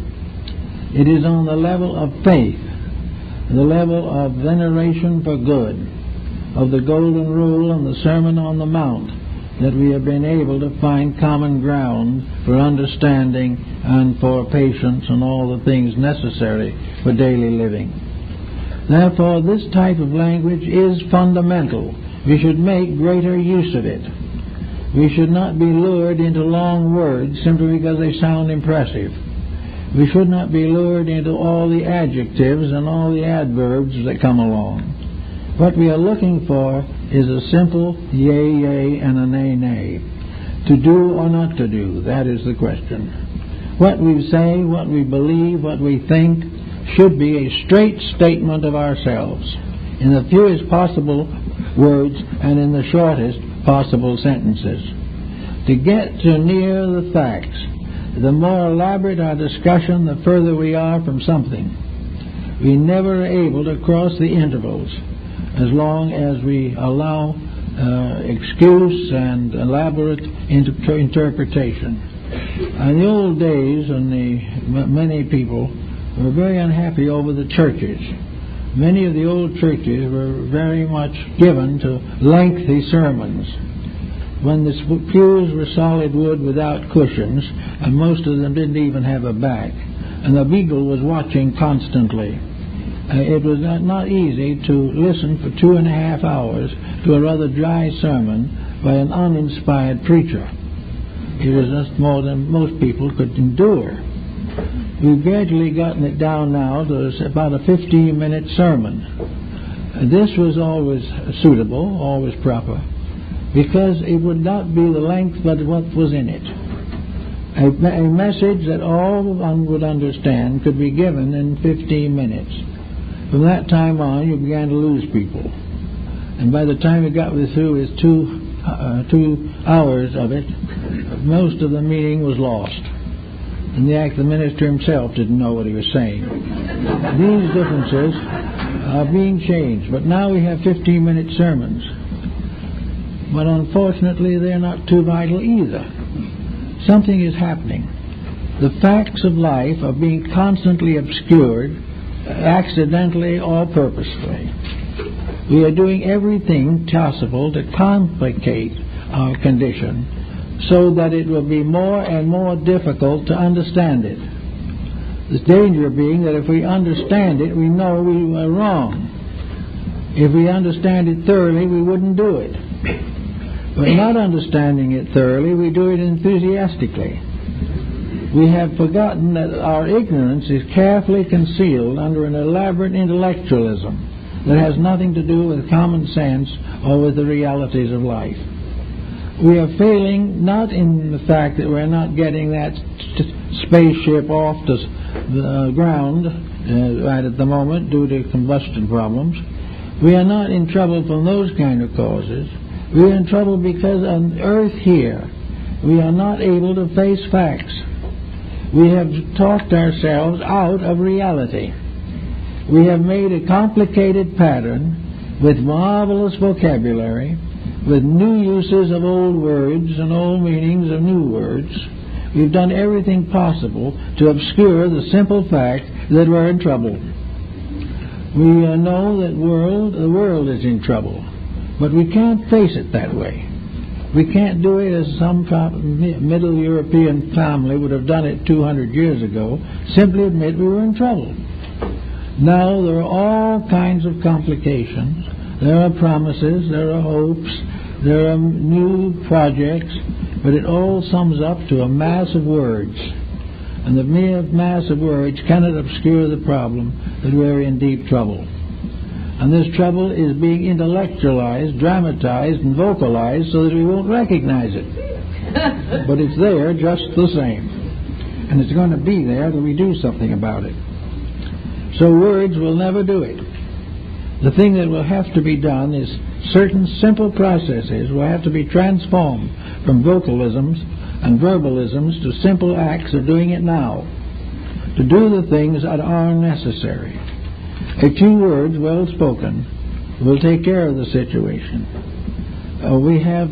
It is on the level of faith, the level of veneration for good, of the Golden Rule and the Sermon on the Mount, that we have been able to find common ground for understanding and for patience and all the things necessary for daily living. Therefore, this type of language is fundamental. We should make greater use of it. We should not be lured into long words simply because they sound impressive. We should not be lured into all the adjectives and all the adverbs that come along. What we are looking for is a simple yea, yea, and a nay, nay. To do or not to do, that is the question. What we say, what we believe, what we think should be a straight statement of ourselves in the fewest possible words and in the shortest possible sentences. To get to near the facts, the more elaborate our discussion, the further we are from something. We never are able to cross the intervals as long as we allow excuse and elaborate interpretation. In the old days, many people were very unhappy over the churches. Many of the old churches were very much given to lengthy sermons. When the pews were solid wood without cushions, and most of them didn't even have a back, and the beagle was watching constantly, it was not easy to listen for 2.5 hours to a rather dry sermon by an uninspired preacher. It was just more than most people could endure. We've gradually gotten it down now to about a 15-minute sermon. This was always suitable, always proper, because it would not be the length but what was in it. A message that all one would understand could be given in 15 minutes. From that time on, you began to lose people. And by the time you got through with 2 hours of it, most of the meaning was lost. In the act, the minister himself didn't know what he was saying. These differences are being changed, but now we have 15-minute sermons. But unfortunately, they're not too vital either. Something is happening. The facts of life are being constantly obscured, accidentally or purposefully. We are doing everything possible to complicate our condition so that it will be more and more difficult to understand it. The danger being that if we understand it, we know we were wrong. If we understand it thoroughly, we wouldn't do it. But not understanding it thoroughly, we do it enthusiastically. We have forgotten that our ignorance is carefully concealed under an elaborate intellectualism that has nothing to do with common sense or with the realities of life. We are failing not in the fact that we're not getting that spaceship off the ground right at the moment due to combustion problems. We are not in trouble from those kind of causes. We are in trouble because on Earth here we are not able to face facts. We have talked ourselves out of reality. We have made a complicated pattern with marvelous vocabulary, with new uses of old words and old meanings of new words. We've done everything possible to obscure the simple fact that we're in trouble. We know that the world is in trouble, but we can't face it that way. We can't do it as some Middle European family would have done it 200 years ago, simply admit we were in trouble. Now there are all kinds of complications. There are promises, there are hopes, there are new projects, but it all sums up to a mass of words. And the mere mass of words cannot obscure the problem that we're in deep trouble. And this trouble is being intellectualized, dramatized, and vocalized so that we won't recognize it. But it's there just the same. And it's going to be there till we do something about it. So words will never do it. The thing that will have to be done is certain simple processes will have to be transformed from vocalisms and verbalisms to simple acts of doing it now, to do the things that are necessary. A few words, well spoken, will take care of the situation. We have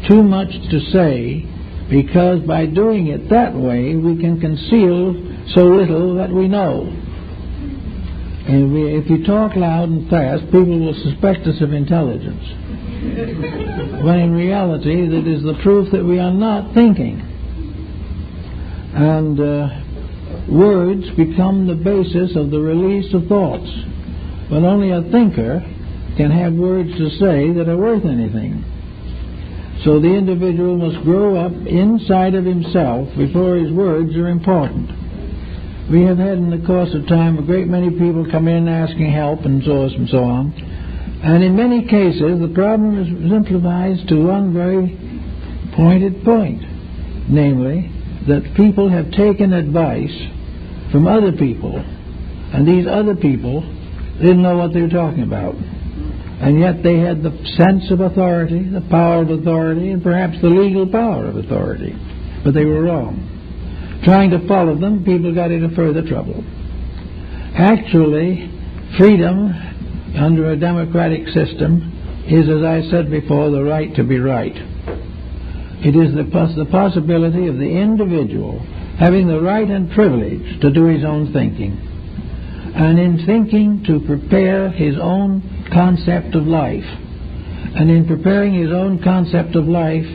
too much to say because by doing it that way we can conceal so little that we know. And if you talk loud and fast, people will suspect us of intelligence. When in reality, that is the proof that we are not thinking. And words become the basis of the release of thoughts. But only a thinker can have words to say that are worth anything. So the individual must grow up inside of himself before his words are important. We have had in the course of time a great many people come in asking help and so on. And in many cases the problem is simplified to one very pointed point. Namely, that people have taken advice from other people. And these other people didn't know what they were talking about. And yet they had the sense of authority, the power of authority, and perhaps the legal power of authority. But they were wrong. Trying to follow them, people got into further trouble. Actually, freedom under a democratic system is, as I said before, the right to be right. It is the possibility of the individual having the right and privilege to do his own thinking, and in thinking to prepare his own concept of life, and in preparing his own concept of life,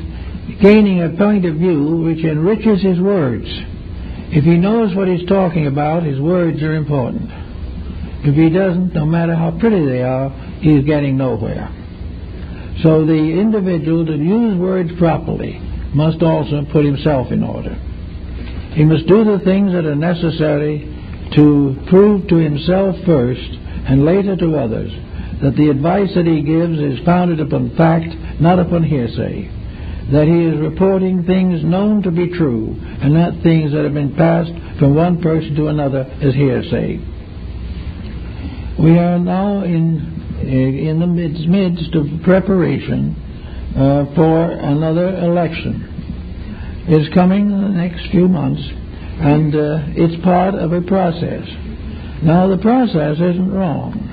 gaining a point of view which enriches his words. If he knows what he's talking about, his words are important. If he doesn't, no matter how pretty they are, he's getting nowhere. So the individual, to use words properly, must also put himself in order. He must do the things that are necessary to prove to himself first and later to others that the advice that he gives is founded upon fact, not upon hearsay, that he is reporting things known to be true and not things that have been passed from one person to another as hearsay. We are now in the midst of preparation for another election. It's coming in the next few months, and it's part of a process. Now, the process isn't wrong.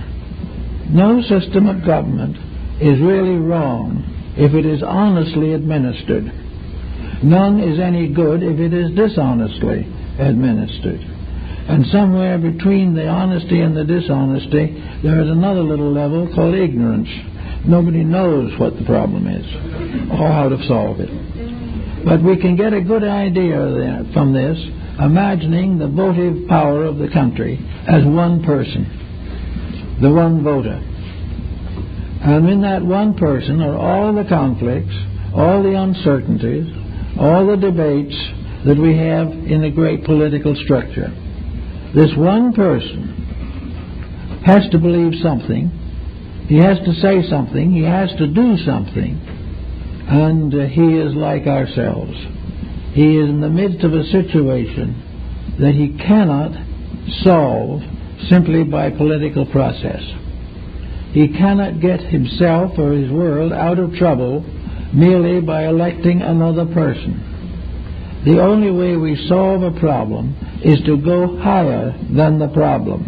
No system of government is really wrong if it is honestly administered. None is any good if it is dishonestly administered. And somewhere between the honesty and the dishonesty, there is another little level called ignorance. Nobody knows what the problem is or how to solve it. But we can get a good idea from this, imagining the votive power of the country as one person, the one voter. And in that one person are all the conflicts, all the uncertainties, all the debates that we have in the great political structure. This one person has to believe something, he has to say something, he has to do something, and he is like ourselves. He is in the midst of a situation that he cannot solve simply by political process. He cannot get himself or his world out of trouble merely by electing another person. The only way we solve a problem is to go higher than the problem.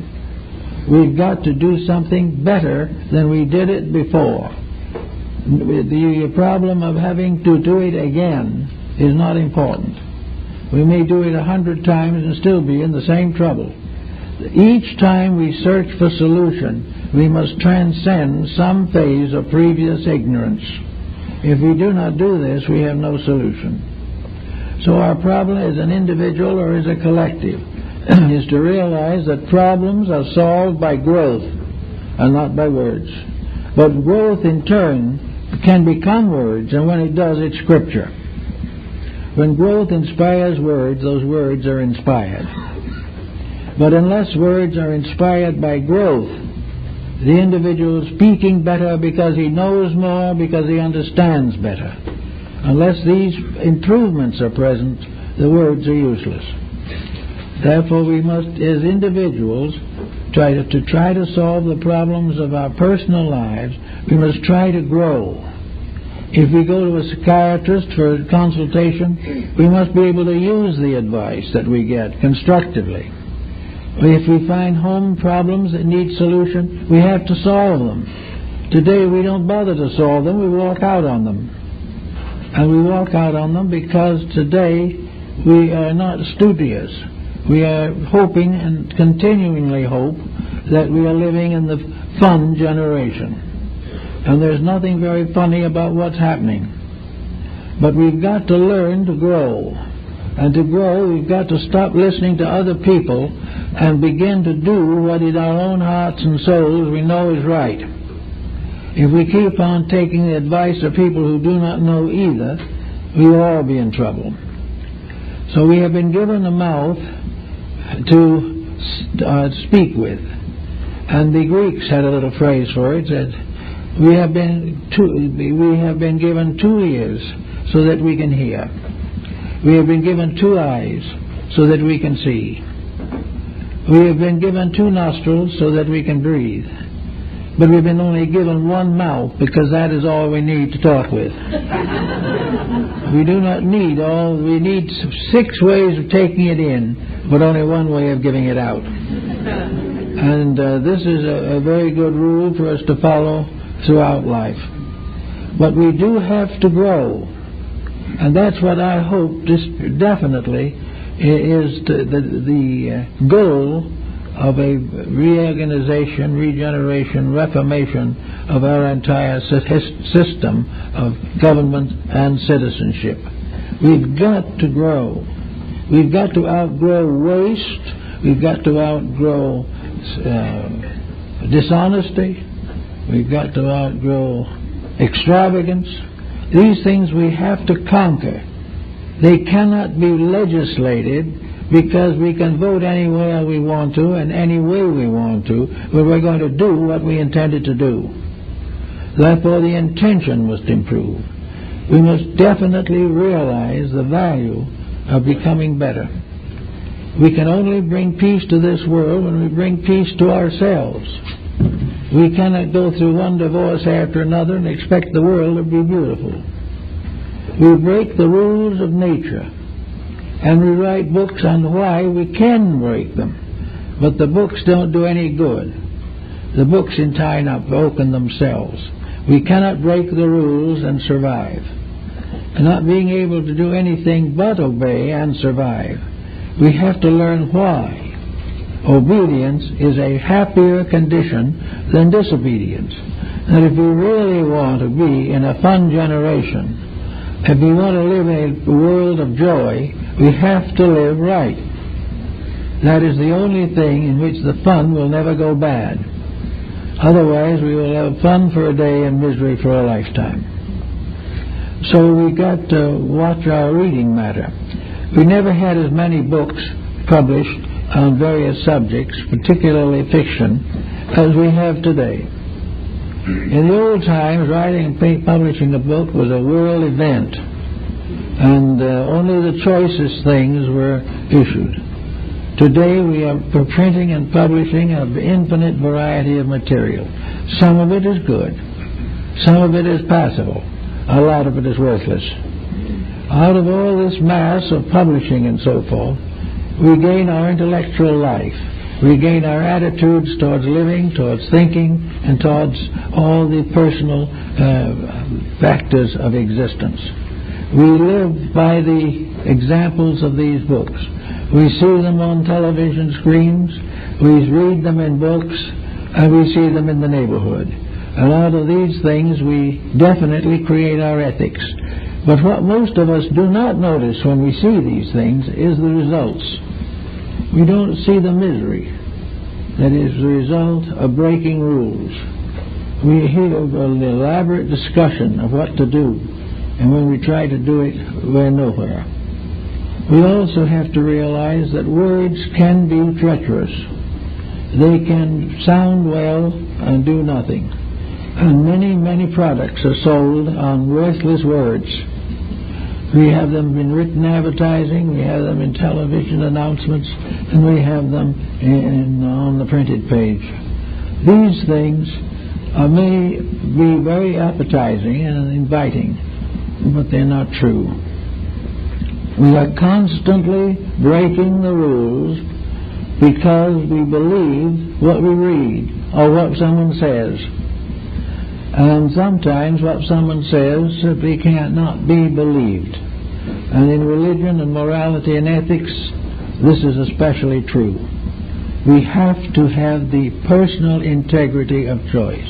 We've got to do something better than we did it before. The problem of having to do it again is not important. We may do it 100 times and still be in the same trouble. Each time we search for solution, we must transcend some phase of previous ignorance. If we do not do this, we have no solution. So our problem as an individual or as a collective is to realize that problems are solved by growth and not by words. But growth in turn can become words, and when it does, it's scripture. When growth inspires words, those words are inspired. But unless words are inspired by growth, the individual is speaking better because he knows more, because he understands better. Unless these improvements are present, the words are useless. Therefore, we must, as individuals, try to solve the problems of our personal lives. We must try to grow. If we go to a psychiatrist for a consultation, we must be able to use the advice that we get constructively. If we find home problems that need solution, we have to solve them. Today, we don't bother to solve them, we walk out on them. And we walk out on them because today we are not studious. We are hoping and continually hope that we are living in the fun generation. And there's nothing very funny about what's happening. But we've got to learn to grow. And to grow, we've got to stop listening to other people and begin to do what in our own hearts and souls we know is right. If we keep on taking the advice of people who do not know either, we will all be in trouble. So we have been given a mouth to speak with. And the Greeks had a little phrase for it, that we have been given 2 ears so that we can hear. We have been given 2 eyes so that we can see. We have been given 2 nostrils so that we can breathe. But we've been only given 1 mouth because that is all we need to talk with. We do not need all, we need 6 ways of taking it in, but only 1 way of giving it out. And this is a very good rule for us to follow throughout life. But we do have to grow. And that's what I hope definitely is the goal of a reorganization, regeneration, reformation of our entire system of government and citizenship. We've got to grow. We've got to outgrow waste. We've got to outgrow dishonesty. We've got to outgrow extravagance. These things we have to conquer. They cannot be legislated, because we can vote anywhere we want to and any way we want to, but we're going to do what we intended to do. Therefore, the intention must improve. We must definitely realize the value of becoming better. We can only bring peace to this world when we bring peace to ourselves. We cannot go through one divorce after another and expect the world to be beautiful. We break the rules of nature, and we write books on why we can break them. But the books don't do any good. The books in time are broken themselves. We cannot break the rules and survive. And not being able to do anything but obey and survive, we have to learn why. Obedience is a happier condition than disobedience. And if we really want to be in a fun generation, if we want to live in a world of joy, we have to live right. That is the only thing in which the fun will never go bad. Otherwise, we will have fun for a day and misery for a lifetime. So we got to watch our reading matter. We never had as many books published on various subjects, particularly fiction, as we have today. In the old times, writing and publishing a book was a world event, and only the choicest things were issued. Today we are printing and publishing an infinite variety of material. Some of it is good. Some of it is passable. A lot of it is worthless. Out of all this mass of publishing and so forth, we gain our intellectual life. We gain our attitudes towards living, towards thinking, and towards all the personal factors of existence. We live by the examples of these books. We see them on television screens, we read them in books, and we see them in the neighborhood. And out of these things we definitely create our ethics. But what most of us do not notice when we see these things is the results. We don't see the misery that is the result of breaking rules. We hear an elaborate discussion of what to do, and when we try to do it, we're nowhere. We also have to realize that words can be treacherous. They can sound well and do nothing. And many, many products are sold on worthless words. We have them in written advertising, we have them in television announcements, and we have them on the printed page. These things may be very appetizing and inviting, but they're not true. We are constantly breaking the rules because we believe what we read or what someone says. And sometimes what someone says simply cannot be believed. And in religion and morality and ethics, this is especially true. We have to have the personal integrity of choice.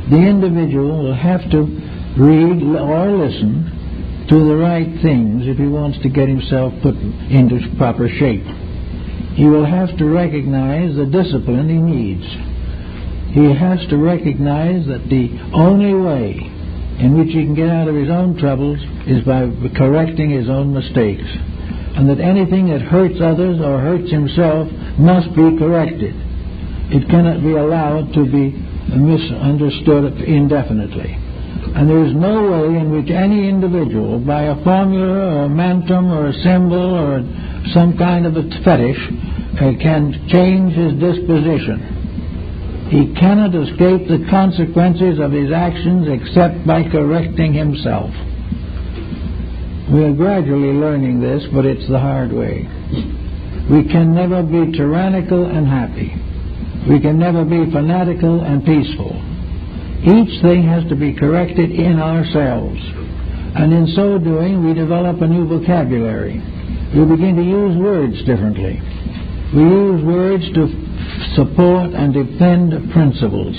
The individual will have to read or listen to the right things if he wants to get himself put into proper shape. He will have to recognize the discipline he needs. He has to recognize that the only way in which he can get out of his own troubles is by correcting his own mistakes, and that anything that hurts others or hurts himself must be corrected. It cannot be allowed to be misunderstood indefinitely. And there is no way in which any individual, by a formula or a mantum or a symbol or some kind of a fetish, can change his disposition. He cannot escape the consequences of his actions except by correcting himself. We are gradually learning this, but it's the hard way. We can never be tyrannical and happy. We can never be fanatical and peaceful. Each thing has to be corrected in ourselves. And in so doing, we develop a new vocabulary. We begin to use words differently. We use words to support and defend principles.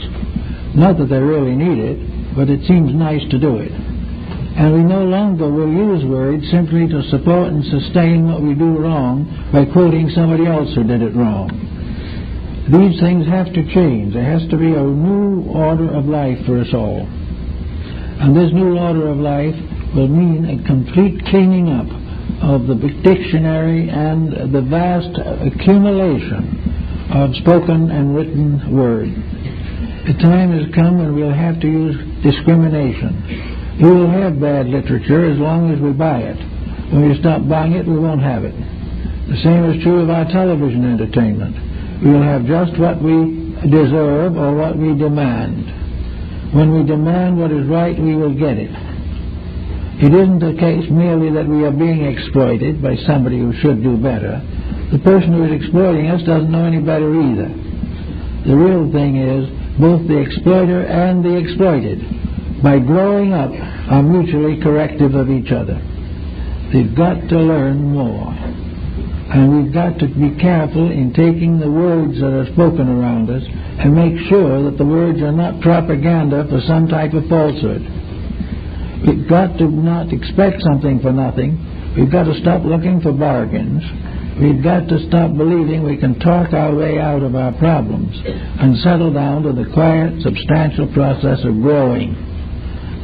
Not that they're really needed, but it seems nice to do it. And we no longer will use words simply to support and sustain what we do wrong by quoting somebody else who did it wrong. These things have to change. There has to be a new order of life for us all. And this new order of life will mean a complete cleaning up of the dictionary and the vast accumulation of spoken and written word. The time has come when we'll have to use discrimination. We will have bad literature as long as we buy it. When we stop buying it, we won't have it. The same is true of our television entertainment. We will have just what we deserve or what we demand. When we demand what is right, we will get it. It isn't the case merely that we are being exploited by somebody who should do better. The person who is exploiting us doesn't know any better either. The real thing is both the exploiter and the exploited, by growing up, are mutually corrective of each other. They've got to learn more. And we've got to be careful in taking the words that are spoken around us and make sure that the words are not propaganda for some type of falsehood. We've got to not expect something for nothing. We've got to stop looking for bargains. We've got to stop believing we can talk our way out of our problems and settle down to the quiet, substantial process of growing.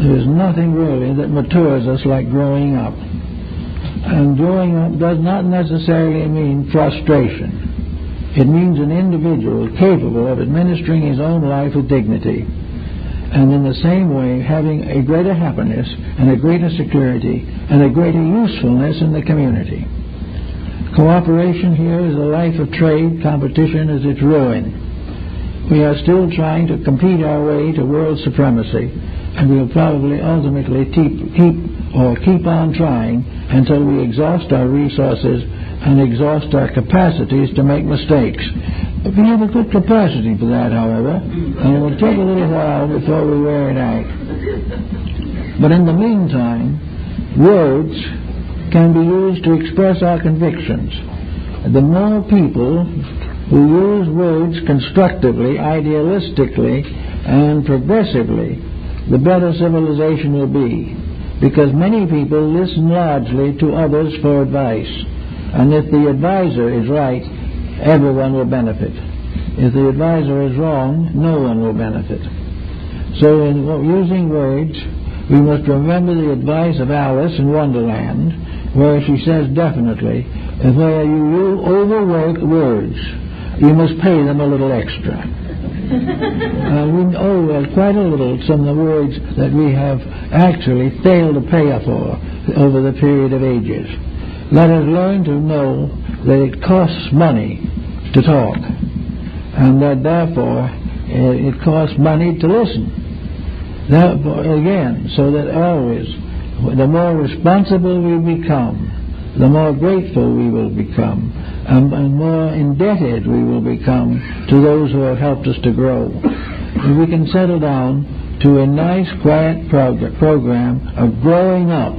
There is nothing really that matures us like growing up. And growing up does not necessarily mean frustration. It means an individual capable of administering his own life with dignity, and in the same way having a greater happiness and a greater security and a greater usefulness in the community. Cooperation here is a life of trade. Competition is its ruin. We are still trying to compete our way to world supremacy, and we'll probably ultimately keep on trying until we exhaust our resources and exhaust our capacities to make mistakes. We have a good capacity for that, however, and it will take a little while before we wear it out. But in the meantime, words can be used to express our convictions. The more people who use words constructively, idealistically, and progressively, the better civilization will be. Because many people listen largely to others for advice. And if the advisor is right, everyone will benefit. If the advisor is wrong, no one will benefit. So in using words, we must remember the advice of Alice in Wonderland, where she says definitely, where you overwork words, you must pay them a little extra. We owe quite a little some of the words that we have actually failed to pay for over the period of ages. Let us learn to know that it costs money to talk, and that therefore it costs money to listen. Therefore, again, so that always, the more responsible we become, the more grateful we will become, and more indebted we will become to those who have helped us to grow. And we can settle down to a nice, quiet program of growing up.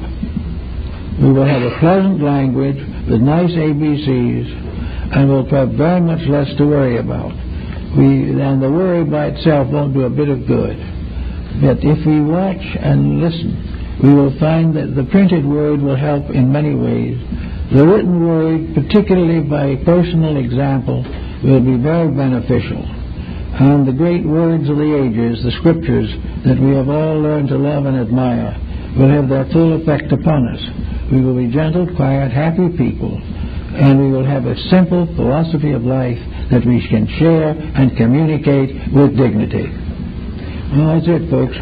We will have a pleasant language with nice ABCs, and we'll have very much less to worry about. And the worry by itself won't do a bit of good. But if we watch and listen, we will find that the printed word will help in many ways. The written word, particularly by personal example, will be very beneficial. And the great words of the ages, the scriptures that we have all learned to love and admire, will have their full effect upon us. We will be gentle, quiet, happy people, and we will have a simple philosophy of life that we can share and communicate with dignity. Well, that's it, folks.